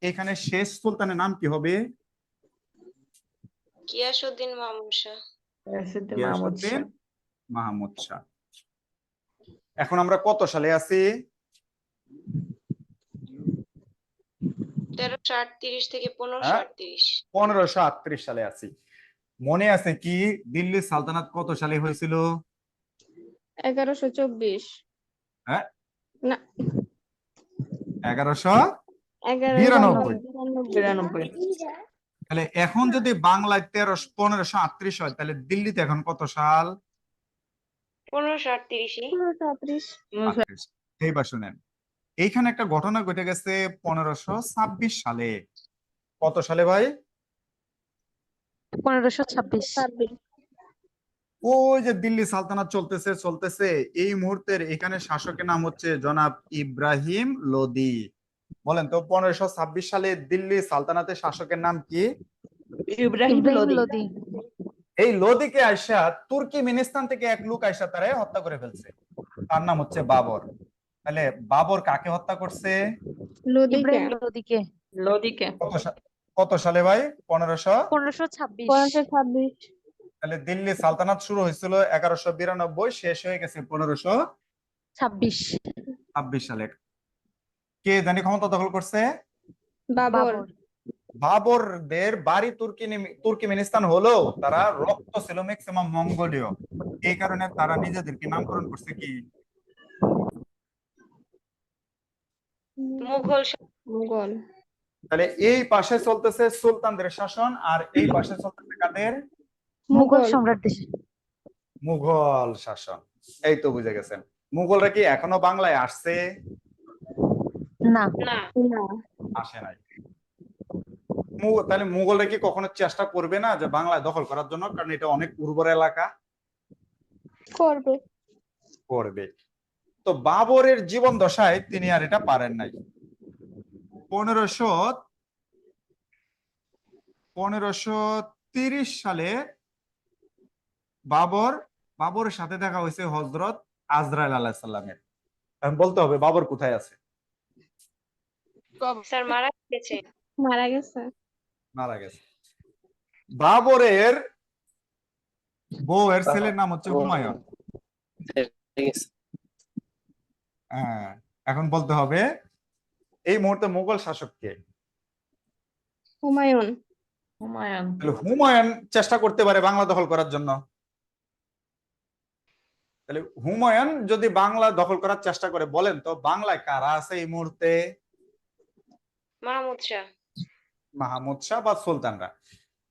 এখানে শেষ সুলতানের নাম কি হবে? গিয়াসউদ্দিন মাহমুদ শাহ। গিয়াসউদ্দিন মাহমুদ শাহ। এখন আমরা কত সালে আছি? 1338 থেকে 1538। 1538 সালে আছি। মনে আছে কি দিল্লি সালতানাত কত সালে হয়েছিল? 1124। হ্যাঁ না, 1192। তাহলে এখন যদি বাংলায় 1538 হয়, তাহলে দিল্লিতে এখন কত সাল? 1538। 1138। এইবার শুনেন, এইখানে একটা ঘটনা ঘটে গেছে 1526 সালে। কত সালে ভাই? 1526। ওই যে দিল্লি সালতানাত চলতেছে চলতেছে, এই মুহূর্তের এখানে শাসকের নাম হচ্ছে জনাব ইব্রাহিম লোদি। বলেন তো 1526 সালে দিল্লি সালতানাতের শাসকের নাম কি? ইব্রাহিম লোদি। লোদি। এই লোদিকে আইসা তুর্কিমেনিস্তান থেকে এক লোক আইসা তারে হত্যা করে ফেলছে, তার নাম হচ্ছে বাবর। তাহলে বাবর কাকে হত্যা করছে? লোদিকে। ইব্রাহিম লোদিকে। লোদিকে। কত সালে ভাই? 1526। 1526। তাহলে দিল্লি সালতানাত শুরু হয়েছিল 1192, শেষ হয়ে গেছে 1526 সালে। কে জানি ক্ষমতা দখল করছে? বাবর। বাবরদের বাড়ি তুর্কিমেনিস্তান হলেও তারা রক্ত ছিল ম্যাক্সিমাম মঙ্গোলীয়, এই কারণে তারা নিজেদেরকে নামকরণ করছে কি? মুঘল মুঘল। তাহলে এই পাশে চলতেছে সুলতানদের শাসন, আর এই পাশে চলতেছে কাদের? মুঘল সম্রাটদের। মুঘল শাসন। এই তো বুঝে গেছেন। মুঘলরা কি এখনো বাংলায় আসছে? না। না। না। আসে নাই। তাহলে মুঘলরা কি কখনো চেষ্টা করবে না যে বাংলায় দখল করার জন্য? কারণ এটা অনেক উর্বর এলাকা। করবে। তো বাবরের জীবন দশায় তিনি আর এটা পারেন নাই। 1530 সালে বাবরের সাথে দেখা হয়েছে হযরত আজরাইল আলাইহিস সালামের। এখন বলতে হবে বাবর কোথায় আছে? স্যার মারা গেছে। মারা গেছে। মারা গেছে। বাবরের বউয়ের ছেলের নাম হচ্ছে হুমায়ুন। হ্যাঁ, এখন বলতে হবে এই মুহূর্তে মুঘল শাসক কে? হুমায়ুন। হুমায়ুন। তাহলে হুমায়ুন চেষ্টা করতে পারে বাংলা দখল করার জন্য। তাহলে হুমায়ুন যদি বাংলা দখল করার চেষ্টা করে, বলেন তো বাংলায় কারা আছে এই মুহূর্তে? মাহমুদ শাহ। মাহমুদ শাহ বা সুলতানরা।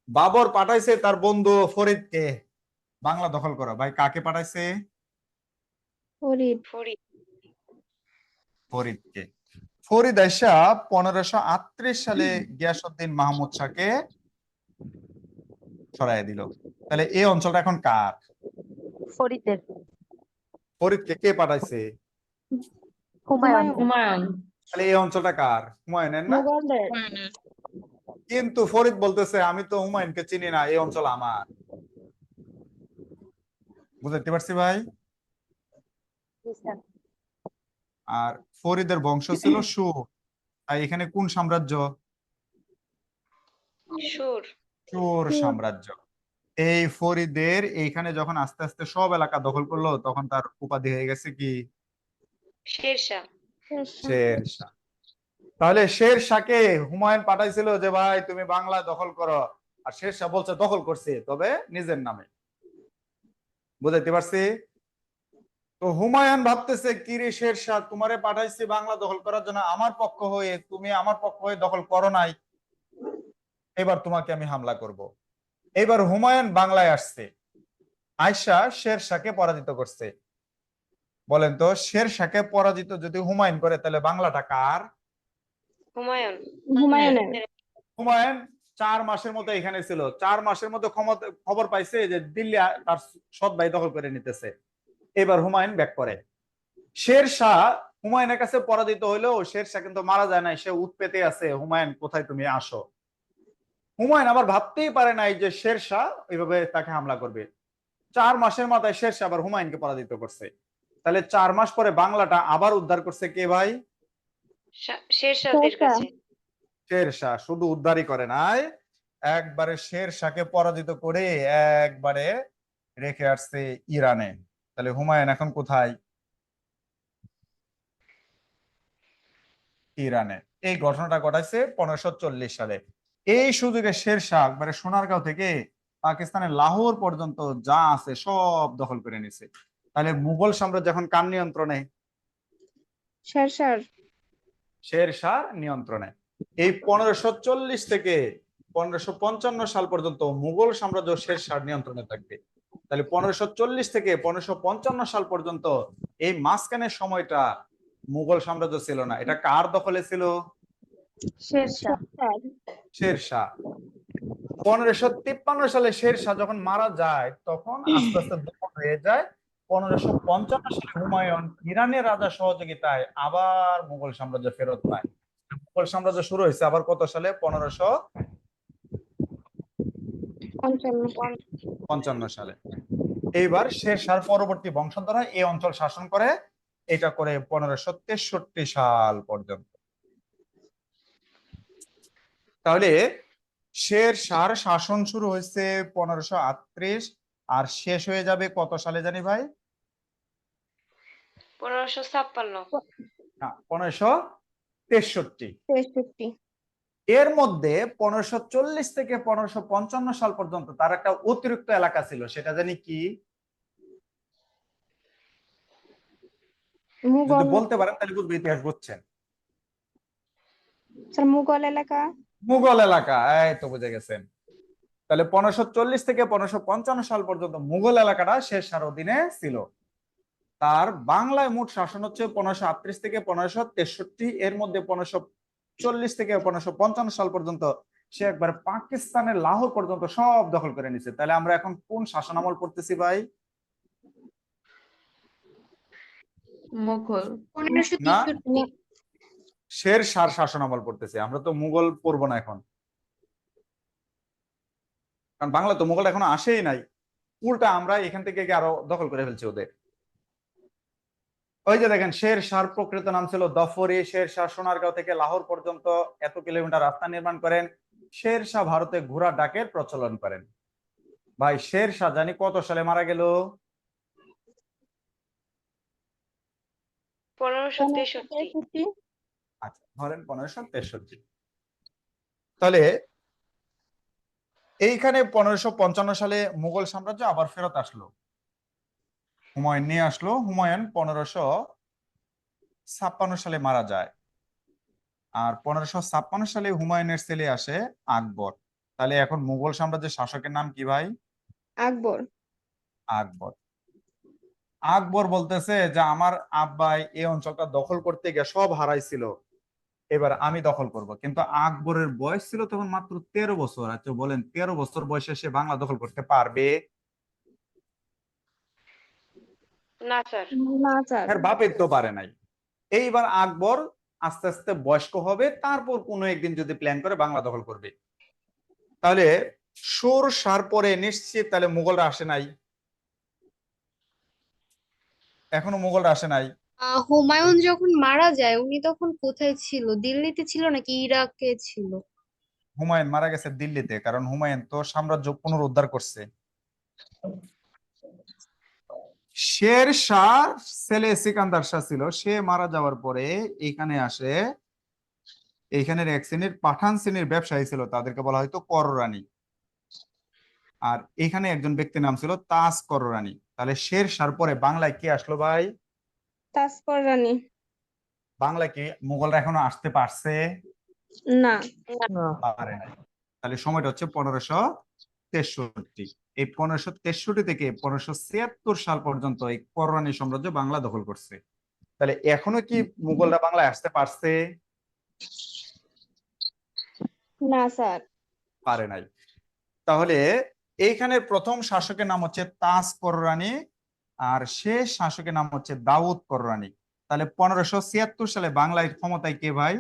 বাবর পাঠাইছে তার বন্ধু ফরিদকে বাংলা দখল করো। ভাই কাকে পাঠাইছে? ফরিদ। ফরিদকে। ফরিদ আইসা 1538 সালে গিয়াসউদ্দিন মাহমুদ শাহকে সরাই দিল। তাহলে এই অঞ্চলটা এখন কার? ফরিদের। ফরিদকে কে পাঠাইছে? হুমায়ুন। হুমায়ুন। তাহলে এই অঞ্চলটা কার? হুমায়ুনের না? মুঘলদের। কিন্তু ফরিদ বলতেছে আমি তো হুমায়ুনকে চিনি না, এই অঞ্চল আমার। বুঝতে পারছি ভাই? আর ফরিদের বংশ ছিল সুর। তাই এখানে কোন সাম্রাজ্য? সুর সাম্রাজ্য। এই ফরিদের এইখানে যখন আস্তে আস্তে সব এলাকা দখল করলো, তখন তার উপাধি হয়ে গেছে কি? শেরশাহ। শেরশাহ। তাহলে শেরশাহকে হুমায়ুন পাঠাইছিল যে ভাই তুমি বাংলা দখল করো, আর শেরশাহ বলছে দখল করছে, তবে নিজের নামে। বুঝাইতে পারছি? তো হুমায়ুন ভাবতেছে কি রে শেরশাহ, তোমারে পাঠাইছি বাংলা দখল করার জন্য আমার পক্ষ হয়ে, তুমি আমার পক্ষ হয়ে দখল করো নাই, এবার তোমাকে আমি হামলা করব। এবার হুমায়ুন বাংলায় আসছে, আয়শা শেরশাহকে পরাজিত করছে। বলেন তো শেরশাহকে পরাজিত যদি হুমায়ুন করে, তাহলে বাংলাটা কার? হুমায়ুনের। হুমায়ুন 4 মাসের মতো এখানে ছিল। 4 মাসের মধ্যে খবর পাইছে যে দিল্লি তার সৎ ভাই দখল করে নিতেছে। এবার হুমায়ুন ব্যাক করে। শেরশাহ হুমায়ুনের কাছে পরাজিত হইলেও শেরশাহ কিন্তু মারা যায় নাই, সে উৎপেতে আছে, হুমায়ুন কোথায় তুমি আসো। হুমায়ুন আবার ভাবতেই পারে নাই যে শেরশাহ এইভাবে তাকে হামলা করবে। 4 মাসের মাথায় শেরশাহ আবার হুমায়ুনকে পরাজিত করছে। তাহলে 4 মাস পরে বাংলাটা আবার উদ্ধার করছে কে ভাই? শেরশাহদের কাছে। শেরশাহ শুধু উদ্ধারই করে নাই, একবারে শেরশাহকে পরাজিত করে একবারে রেখে আসছে ইরানে। তাহলে হুমায়ুন এখন কোথায়? ইরানে। এই ঘটনাটা ঘটাইছে 1540 সালে। এই সুযোগে শেরশাহ একবারে সোনারগাঁও থেকে পাকিস্তানের লাহোর পর্যন্ত যা আছে সব দখল করে নিছে। তাহলে মুঘল সাম্রাজ্য এখন কার নিয়ন্ত্রণে? শেরশাহর নিয়ন্ত্রণে। এই 1540 থেকে 1555 সাল পর্যন্ত মুঘল সাম্রাজ্য শেরশাহর নিয়ন্ত্রণে থাকবে। তাহলে 1540 থেকে 1555 সাল পর্যন্ত এই মাঝখানের সময়টা মুঘল সাম্রাজ্য ছিল না, এটা কার দখলে ছিল? শেরশাহ। শেরশাহ। 1553 সালে শেরশাহ যখন মারা যায় তখন আস্তে আস্তে দখল হয়ে যায়। 1555 সালে হুমায়ুন ইরানের রাজার সহযোগিতায় আবার মুঘল সাম্রাজ্য ফেরত পায়। মুঘল সাম্রাজ্য শুরু হয়েছে আবার কত সালে? 1555 সালে। এইবার শেরশাহর পরবর্তী বংশধররা এই অঞ্চল শাসন করে, এটা করে 1563 সাল পর্যন্ত। তাহলে শেরশাহর শাসন শুরু হয়েছে 1538 আর শেষ হয়ে যাবে কত সালে জানি ভাই? 1556। না, 1563। এর মধ্যে 1540 থেকে 1555 সাল পর্যন্ত তার একটা অতিরিক্ত এলাকা ছিল, সেটা জানি কি? যদি বলতে পারেন তাহলে বুঝবে ইতিহাস বুঝছেন। মুঘল এলাকা। মুঘল এলাকা, এই তো বুঝে গেছেন। তাহলে 1540 থেকে 1555 সাল পর্যন্ত মুঘল এলাকাটা শেরশাহর অধীনে ছিল। তার বাংলায় মোট শাসন হচ্ছে 1538 থেকে 1563। এর মধ্যে 1540 থেকে 1555 সাল পর্যন্ত সে একবার পাকিস্তানের লাহোর পর্যন্ত সব দখল করে নিছে। তাহলে আমরা এখন কোন শাসন আমল পড়তেছি ভাই? মুঘল। 1563। শেরশাহর শাসন আমল পড়তেছি আমরা, তো মুঘল পড়বো না এখন, কারণ বাংলা তো মুঘল এখনো আসেই নাই। উল্টা আমরা এখান থেকে আরো দখল করে ফেলছি ওদের। ওই যে দেখেন, শেরশাহর প্রকৃত নাম ছিল দফরি। শেরশাহ সোনারগাঁও থেকে লাহোর পর্যন্ত এত কিলোমিটার রাস্তা নির্মাণ করেন। শেরশাহ ভারতে ঘোড়া ডাকের প্রচলন করেন। ভাই শেরশাহ জানি কত সালে মারা গেল? 1563। আচ্ছা, ধরেন 1563। তাহলে এইখানে 1555 সালে মুঘল সাম্রাজ্য আবার ফেরত আসলো, হুমায়ুন নিয়ে আসলো। হুমায়ুন 1556 সালে মারা যায়। আর 1556 সালে হুমায়ুনের ছেলে আসে আকবর। তাহলে এখন মুঘল সাম্রাজ্যের শাসকের নাম কি ভাই? আকবর। আকবর। আকবর বলতেছে যে আমার আব্বাই এই অঞ্চলটা দখল করতে গিয়ে সব হারাইছিল, এবার আমি দখল করব। কিন্তু আকবরের বয়স ছিল তখন মাত্র 13 বছর। আচ্ছা বলেন, 13 বছর বয়সে সে বাংলা দখল করতে পারবে? না স্যার। না স্যার। এর বাপের তো পারে নাই। এইবার আকবর আস্তে আস্তে বয়স্ক হবে, তারপর কোনো একদিন যদি প্ল্যান করে বাংলা দখল করবে। তাহলে শেরশাহর পরে নিশ্চিত তাহলে মুঘলরা আসে নাই, এখনো মুঘলরা আসে নাই। হুমায়ুন যখন মারা যায় উনি তখন কোথায় ছিল? দিল্লিতে ছিল নাকি ইরাকে ছিল? হুমায়ুন মারা গেছে দিল্লিতে, কারণ হুমায়ুন তো সাম্রাজ্য পুনরুদ্ধার করছে। শেরশাহ ছেলে সিকান্দার শাহ ছিল, সে মারা যাওয়ার পরে এখানে আসে। এইখানের এক শ্রেণীর পাঠান শ্রেণীর ব্যবসায়ী ছিল, তাদেরকে বলা হয়তো কররানী। আর এখানে একজন ব্যক্তির নাম ছিল তাজ কররানী। তাহলে শেরশাহর পরে বাংলায় কে আসলো ভাই? তাজকর রানী। বাংলায় কি মুঘলরা এখনো আসতে পারছে? না। পারে নাই। তাহলে সময়টা হচ্ছে 1563। এই 1563 থেকে 1576 সাল পর্যন্ত এই কররানী সাম্রাজ্য বাংলা দখল করছে। তাহলে এখনো কি মুঘলরা বাংলায় আসতে পারছে? না স্যার। পারে নাই। তাহলে এইখানের প্রথম শাসকের নাম হচ্ছে তাজ কররানী, আর শেষ শাসকের নাম হচ্ছে দাউদ কররানী। তাহলে 1576 সালে বাংলায় ক্ষমতায় কে ভাই?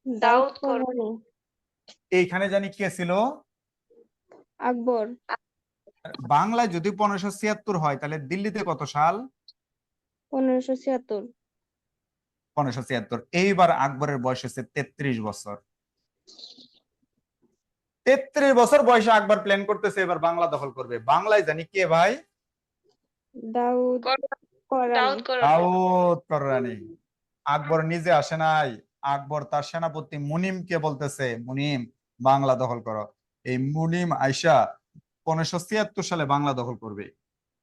দাউদ কররানী। এইখানে জানি কে ছিল? আকবর। বাংলায় যদি 1576 হয় তাহলে দিল্লিতে কত সাল? 1576। 1576। এইবার আকবরের বয়স হচ্ছে 33 বছর। 33 বছর বয়সে আকবর প্ল্যান করতেছে এবার বাংলা দখল করবে। বাংলায় জানি কে ভাই? দাউদ কররানী। দাউদ কররানী। আকবর নিজে আসে নাই, আকবর তার সেনাপতি মুনিমকে বলতেছে, মুনিম বাংলা দখল করো। এই মুনিম আইসা 1576 সালে বাংলা দখল করবে।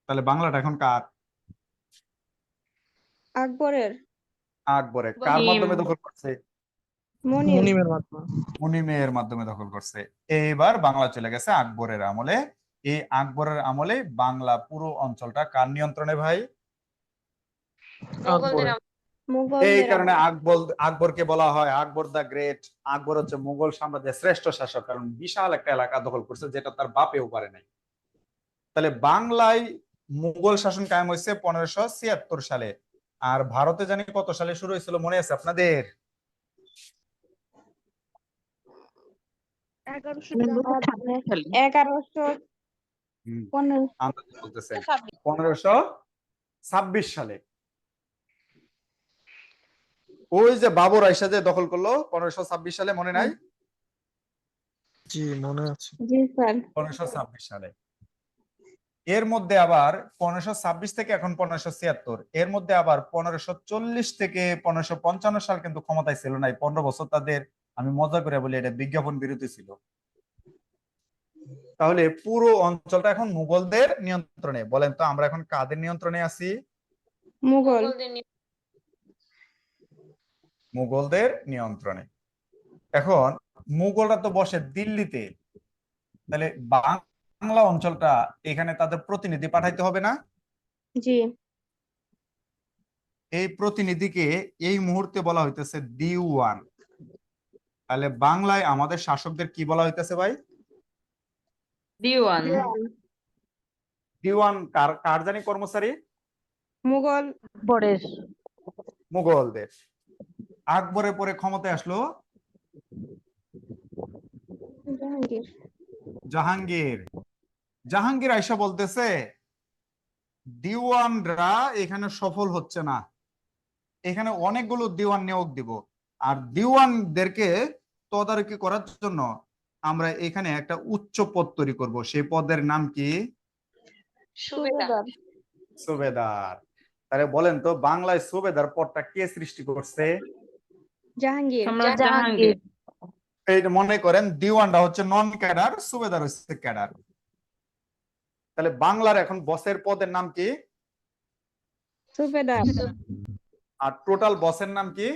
তাহলে বাংলাটা এখন কার? আকবরের। আকবরের। কার মাধ্যমে দখল করছে? মুনিমের মাধ্যমে। মুনিমের মাধ্যমে দখল করছে। এইবার বাংলা চলে গেছে আকবরের আমলে। এই আকবরের আমলে বাংলা পুরো অঞ্চলটা কার নিয়ন্ত্রণে ভাই? এই মুঘলদের কারণে আমল। আকবরকে বলা হয় আকবর দা গ্রেট। আকবর হচ্ছে মুঘল সাম্রাজ্যের শ্রেষ্ঠ শাসক, কারণ বিশাল একটা এলাকা দখল করছে যেটা তার বাপেও পারে নাই। তাহলে বাংলায় মুঘল শাসন কায়েম হয়েছে 1576 সালে। আর ভারতে জানি কত সালে শুরু হয়েছিল মনে আছে আপনাদের? 1115 আন্দাজ বলতেছেন 1526 সালে। ওই যে বাবর আইসা যে দখল করলো 1526 সালে, মনে নাই? জি মনে আছে। জি স্যার। 1526 সালে। এর মধ্যে আবার 1526 থেকে এখন 1576, এর মধ্যে আবার 1540 থেকে 1555 সাল কিন্তু ক্ষমতায় ছিল নাই। 15 বছর তাদের, আমি মজা করে বলি, এটা বিজ্ঞাপন বিরতি ছিল। তাহলে পুরো অঞ্চলটা এখন মুঘলদের নিয়ন্ত্রণে। বলেন তো আমরা এখন কাদের নিয়ন্ত্রণে আছি? মুঘল। মুঘলদের মুঘলদের নিয়ন্ত্রণে। এখন মুঘলরা তো বসে দিল্লিতে, তাহলে বাংলা অঞ্চলটা এখানে তাদের প্রতিনিধি পাঠাইতে হবে না? জি। এই প্রতিনিধিকে এই মুহূর্তে বলা হইতেছে দিওয়ান। তাহলে বাংলায় আমাদের শাসকদের কি বলা হইতেছে ভাই? দিওয়ান। দিওয়ান কার কার জানি কর্মচারী? মুঘল পরের মুঘলদের। আকবরের পরে ক্ষমতায় আসলো জাহাঙ্গীর। জাহাঙ্গীর। জাহাঙ্গীর আইসা বলতেছে দিওয়ানরা এখানে সফল হচ্ছে না, এখানে অনেকগুলো দিওয়ান নিয়োগ দিব, আর দিওয়ানদেরকে তদারকি করার জন্য আমরা এখানে একটা উচ্চ পদ তৈরি করব। সেই পদের নাম কি? সুবেদার। সুবেদার। তাহলে বলেন তো বাংলায় সুবেদার পদটা কে সৃষ্টি করছে? জাহাঙ্গীর। সম্রাট জাহাঙ্গীর। এই যে মনে করেন দিওয়ানরা হচ্ছে নন ক্যাডার, সুবেদার হচ্ছে ক্যাডার। তাহলে বাংলার এখন বসের পদের নাম কি? সুবেদার। আর টোটাল বসের নাম কি?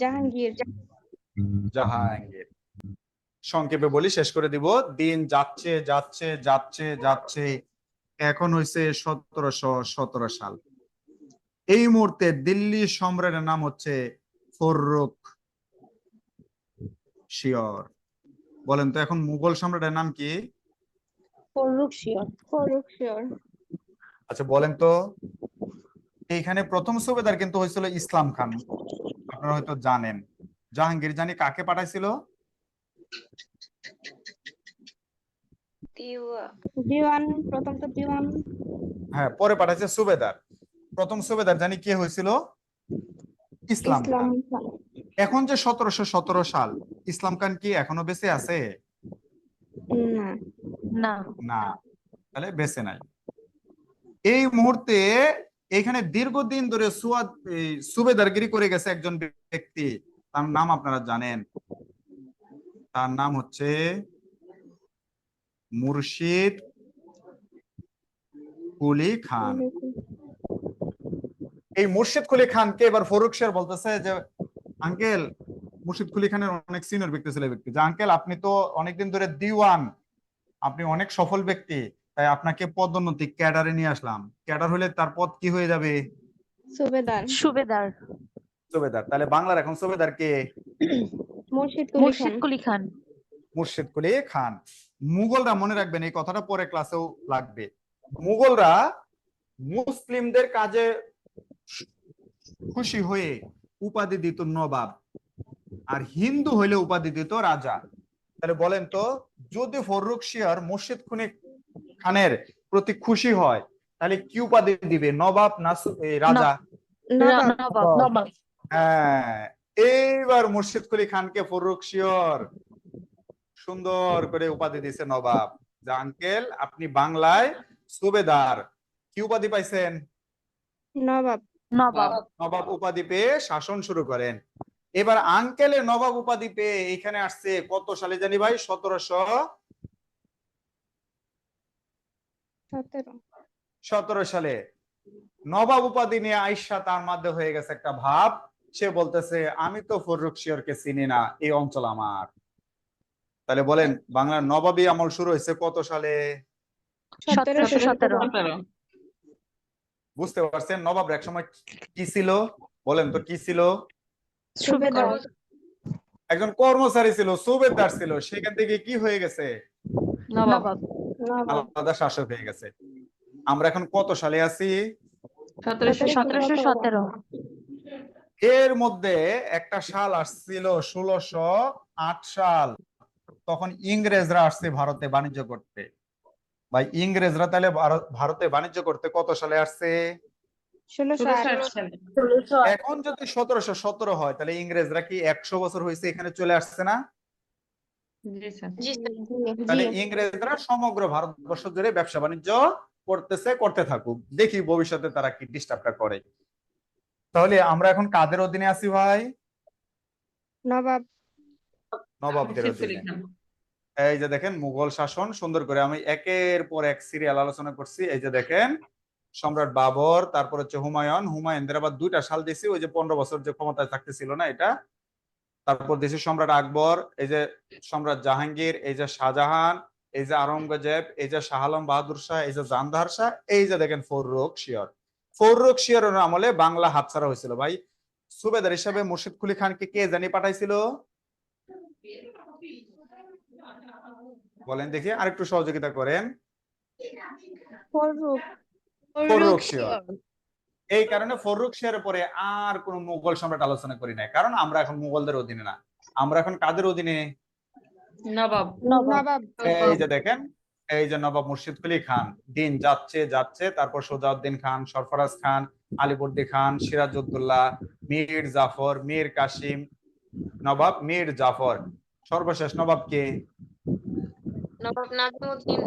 জাহাঙ্গীর। জাহাঙ্গীর। সংক্ষেপে বলি, শেষ করে দিব। দিন যাচ্ছে যাচ্ছে যাচ্ছে যাচ্ছে, এখন হয়েছে 1717 সাল। এই মুহূর্তে দিল্লি সম্রাটের নাম হচ্ছে ফররুখ শিয়র। বলেন তো এখন মুঘল সম্রাটের নাম কি? ফররুখশিয়র। আচ্ছা বলেন তো, এইখানে প্রথম সুবেদার কিন্তু হয়েছিল ইসলাম খান, আপনারা হয়তো জানেন। জাহাঙ্গীর জানি কাকে পাঠাইছিল? দিওয়ান। প্রথম তো দিওয়ান। হ্যাঁ, পরে পাঠাইছে সুবেদার। প্রথম সুবেদার জানি কে হয়েছিল? ইসলাম খান। এখন যে 1717 সাল, ইসলাম খান কি এখনো বেঁচে আছে? না। না না, তাহলে বেঁচে নাই। এই মুহূর্তে এখানে দীর্ঘদিন ধরে সুবেদারগিরি করে গেছে একজন ব্যক্তি, তার নাম আপনারা জানেন। তার নাম হচ্ছে মুর্শিদ কুলি খান। এই মুর্শিদ কুলি খানকে এবার ফররুখ শিয়র বলতেছে যে আঙ্কেল, মুর্শিদ কুলি খানের অনেক সিনিয়র ব্যক্তি ছিল ব্যক্তি, যে আঙ্কেল আপনি তো অনেকদিন ধরে দিওয়ান, আপনি অনেক সফল ব্যক্তি, তাই আপনাকে পদোন্নতি ক্যাডারে নিয়ে আসলাম। ক্যাডার হলে তার পদ কি হয়ে যাবে? সুবেদার। সুবেদার। সুবেদার। তাহলে বাংলার এখন সুবেদার কে? মুর্শিদ কুলি খান। মুর্শিদ কুলি খান। মুঘলরা, মনে রাখবেন এই কথাটা পরে ক্লাসেও লাগবে, মুঘলরা মুসলিমদের কাজে খুশি হয়ে উপাধি দিত নবাব, আর হিন্দু হইলে উপাধি দিত রাজা। তাহলে বলেন তো, যদি ফররুখ শিয়র মুর্শিদ কুলি খানের প্রতি খুশি হয়, তাহলে কি উপাধি দিবে, নবাব না রাজা? নবাব। হ্যাঁ, এইবার মুর্শিদ কুলি খানকে ফররুখ শিয়র সুন্দর করে উপাধি দিছে নবাব, যে আঙ্কেল আপনি বাংলায় সুবেদার, কি উপাধি পাইছেন? নবাব। নবাব উপাধি পেয়ে শাসন শুরু করেন। এবার আঙ্কেলের নবাব উপাধি পেয়ে এখানে আসছে কত সালে জানি ভাই? 1717 সালে নবাব উপাধি নিয়ে আইসা তার মধ্যে হয়ে গেছে একটা ভাব, সে বলতেছে আমি তো ফররুখ শিয়রকে চিনি না, এই অঞ্চল আমার। তাহলে বলেন বাংলার নবাবী আমল শুরু হয়েছে কত সালে? 1717। বুঝতে পারছেন নবাবরা একসময় কি ছিল? বলেন তো কি ছিল? সুবেদার। একজন কর্মচারী ছিল, সুবেদার ছিল, সেখান থেকে কি হয়ে গেছে? নবাব। আলাদা শাসক হয়ে গেছে। আমরা এখন কত সালে আছি? 1717। এর মধ্যে একটা সাল আসছিল 1608 সাল, তখন ইংরেজরা আসছে ভারতে বাণিজ্য করতে। ভাই ইংরেজরা তাহলে ভারতে বাণিজ্য করতে কত সালে আসছে? 1608 সালে। এখন যদি 1717 হয় তাহলে ইংরেজরা কি 100 বছর হয়েছে এখানে চলে আসছে না? জি স্যার। জি স্যার। তাহলে ইংরেজরা সমগ্র ভারতবর্ষ জুড়ে ব্যবসা বাণিজ্য করতে থাকুক, দেখি ভবিষ্যতে তারা কি ডিস্টার্বটা করে। তাহলে আমরা এখন কাদের অধীনে আছি ভাই? নবাবদের অধীনে। এই যে দেখেন মুঘল শাসন, সুন্দর করে আমি একের পর এক সিরিয়াল আলোচনা করছি। এই যে দেখেন সম্রাট বাবর, তারপর হচ্ছে হুমায়ুনদের আবার 2টা সাল দিছি, ওই যে 15 বছর যে ক্ষমতায় থাকতে ছিল না এটা। তারপর দেশি সম্রাট আকবর, এই যে সম্রাট জাহাঙ্গীর, এই যে শাহজাহান, এই যে আওরঙ্গজেব, এই যে শাহ আলম বাহাদুর শাহ, এই যে জানদার শাহ, এই যে দেখেন ফররুখ শিয়রের আমলে বাংলা হাতছাড়া হয়েছিল। ভাই সুবেদার হিসাবে মুর্শিদ কুলি খানকে কে জানি পাঠাইছিল? বলেন দেখি, আরেকটু সহযোগিতা করেন। ফররুখ শিয়র। এই কারণে ফররুখ শিয়রের পরে আর কোন মুঘল সম্রাট আলোচনা করি নাই, কারণ আমরা এখন মুঘলদের অধীনে না, আমরা এখন কাদের অধীনে? নবাব। এই যে দেখেন, এই যে নবাব মুর্শিদ কুলি খান, দিন যাচ্ছে, তারপর সোজাউদ্দিন খান, সরফরাজ খান, আলিবর্দী খান, সিরাজউদ্দৌলা, মীর জাফর, মীর কাসিম, নবাব মীর জাফর, সর্বশেষ নবাব কে? নবাব নাজিমউদ্দিন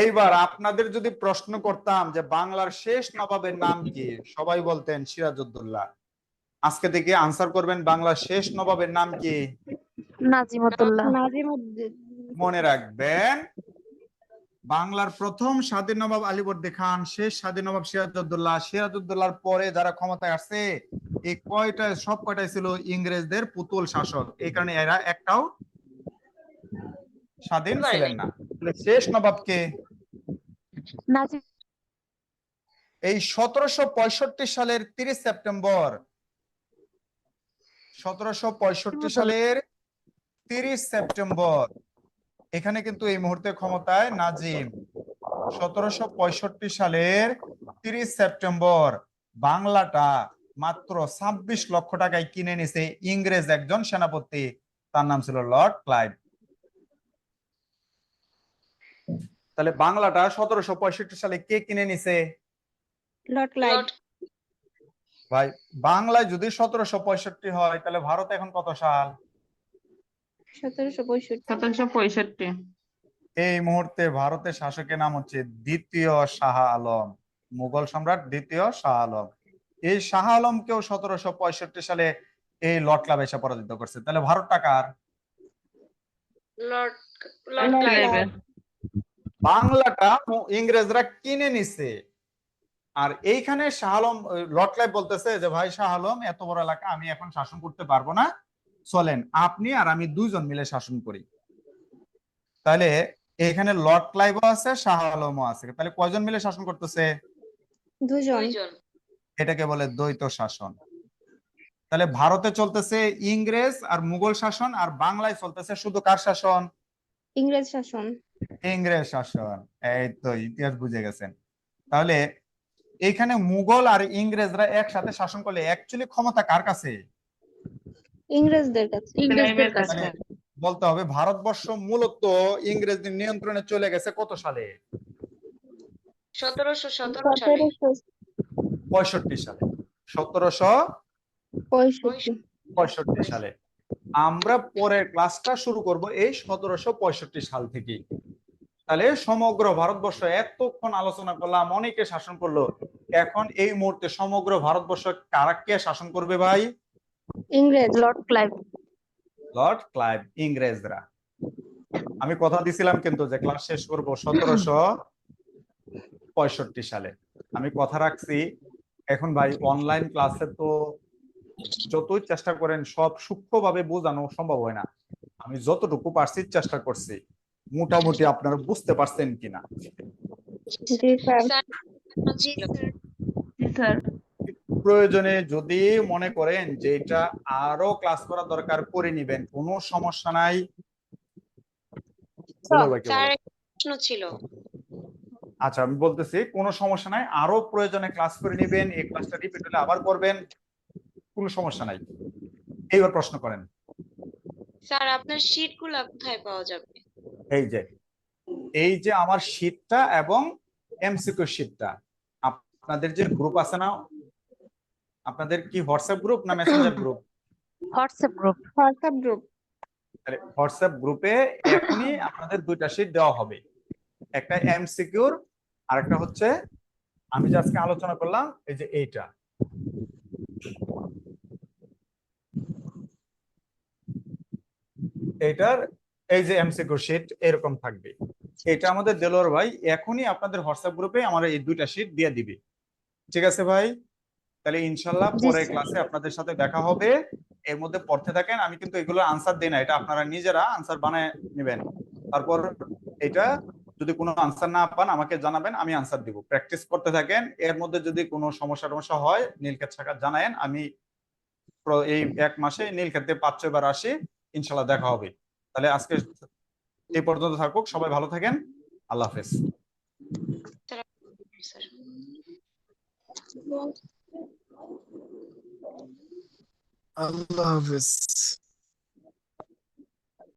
এইবার আপনাদের যদি প্রশ্ন করতাম যে বাংলার শেষ নবাবের নাম কি, সবাই বলতেন সিরাজউদ্দৌলা। আজকে থেকে আনসার করবেন বাংলার শেষ নবাবের নাম কি? নাজিমুদ্দৌলা। মনে রাখবেন, বাংলার প্রথম স্বাধীন নবাব আলীবর্দী খান, শেষ স্বাধীন নবাব সিরাজউদ্দৌলার পরে যারা ক্ষমতায় আসছে এই সব কয়টাই ছিল ইংরেজদের পুতুল শাসক, এই কারণে এরা একটাও স্বাধীন ছিলেন না। শেষ নবাবকে এই 1765 সালের 30 সেপ্টেম্বর, 1765 সালের 30 সেপ্টেম্বর এখানে কিন্তু এই মুহূর্তে ক্ষমতায় নাজিম। 1765 সালের 30 সেপ্টেম্বর বাংলাটা মাত্র 26 লক্ষ টাকায় কিনে নিছে ইংরেজ একজন সেনাপতি, তার নাম ছিল লর্ড ক্লাইভ। তাহলে বাংলাটা 1765 সালে কে কিনে নিছে? Lord Clive. ভাই বাংলায় যদি 1765 হয় তাহলে ভারত এখন কত সাল? 1765। এই মুহূর্তে ভারতের শাসকের নাম হচ্ছে দ্বিতীয় শাহ আলম, মুঘল সম্রাট দ্বিতীয় শাহ আলম। এই শাহ আলমকেও 1765 সালে এই লর্ড ক্লাইভ এসে পরাজিত করছে। তাহলে ভারতটা কার? লর্ড ক্লাইভের। বাংলাটা ইংরেজরা কিনে নিছে, আর এইখানে শাহ আলম, লর্ড ক্লাইভ বলতেছে যে ভাই শাহ আলম এত বড় এলাকা আমি এখন শাসন করতে পারবো না, চলেন আপনি আর আমি দুইজন মিলে শাসন করি। তাহলে এখানে লর্ড ক্লাইভও আছে, শাহ আলমও আছে, তাহলে কয়জন মিলে শাসন করতেছে? দুজন। এটাকে বলে দ্বৈত শাসন। তাহলে ভারতে চলতেছে ইংরেজ আর মুঘল শাসন, আর বাংলায় চলতেছে শুধু কার শাসন? ইংরেজ শাসন। ইংরেজ শাসন। এই তো ইতিহাস বুঝে গেছেন। তাহলে এইখানে মুঘল আর ইংরেজরা একসাথে শাসন করলে অ্যাকচুয়ালি ক্ষমতা কার কাছে? ইংরেজদের কাছে। ক্লাইভের কাছে। বলতে হবে ভারতবর্ষ মূলত ইংরেজদের নিয়ন্ত্রণে চলে গেছে কত সালে? 1717 সালে। 65 সালে। 1765 সালে। আমরা পরের ক্লাসটা শুরু করব এই 1765 সাল থেকে। তাহলে সমগ্র ভারতবর্ষ এতক্ষণ আলোচনা করলাম, অনেকে শাসন করলো, এখন এই মুহূর্তে সমগ্র ভারতবর্ষ কারা কে শাসন করবে ভাই? ইংরেজ। Lord Clive. লর্ড ক্লাইভ, ইংরেজরা। আমি কথা দিছিলাম কিন্তু যে ক্লাস শেষ করব 1765 সালে, আমি কথা রাখছি। এখন ভাই অনলাইন ক্লাসে তো যতই চেষ্টা করেন সব সূক্ষ্মভাবে বোঝানো সম্ভব হয় না, আমি যতটুকু পারছি চেষ্টা করছি। মোটামুটি আপনারা বুঝতে পারছেন কিনা? জি স্যার। জি স্যার। স্যার। প্রয়োজনে যদি মনে করেন যে এটা আরো ক্লাস করা দরকার করে নিবেন, কোনো সমস্যা নাই। দুলাল ভাইকে স্যার বলো। একটা প্রশ্ন ছিল। আচ্ছা আমি বলতেছি কোনো সমস্যা নাই, আরো প্রয়োজনে ক্লাস করে নিবেন, এই ক্লাসটা রিপিট হলে আবার করবেন, কোনো সমস্যা নাই। এইবার প্রশ্ন করেন। স্যার আপনার শীট গুলা কোথায় পাওয়া যাবে? এই যে আমার শীটটা এবং এমসিকিউ শীটটা, আপনাদের যে গ্রুপ আছে না, আপনাদের কি হোয়াটসঅ্যাপ গ্রুপ না Messenger group? WhatsApp group. WhatsApp গ্রুপে এখনই আপনাদের দুইটা শীট দেওয়া হবে, একটা এমসিকিউর আর একটা হচ্ছে আমি যে আজকে আলোচনা করলাম এই যে এইটা। এইটার এই যে এমসিকিউ শীট এরকম থাকবে। এটা আমাদের দেলোয়ার ভাই এখনই আপনাদের হোয়াটসঅ্যাপ গ্রুপে আমার এই দুইটা শীট দিয়ে দিবে। ঠিক আছে ভাই, তাহলে ইনশাল্লাহ জি পরের স্যার। ক্লাসে আপনাদের সাথে দেখা হবে। এর মধ্যে পড়তে থাকেন, আমি কিন্তু এগুলো আনসার দিই না, এটা আপনারা নিজেরা আনসার বানায় নেবেন। তারপর এটা যদি কোনো আনসার না পান আমাকে জানাবেন, আমি আনসার দিব। প্র্যাকটিস করতে থাকেন, এর মধ্যে যদি কোনো সমস্যা হয় নীলক্ষেত শাখা জানায়েন, আমি এই 1 মাসে নীলক্ষেতে 5-6 বার আসি, ইনশাল্লাহ দেখা হবে। তাহলে আজকে এই পর্যন্ত থাকুক, সবাই ভালো থাকেন, আল্লাহ হাফেজ। স্যার আল্লাহ হাফেজ।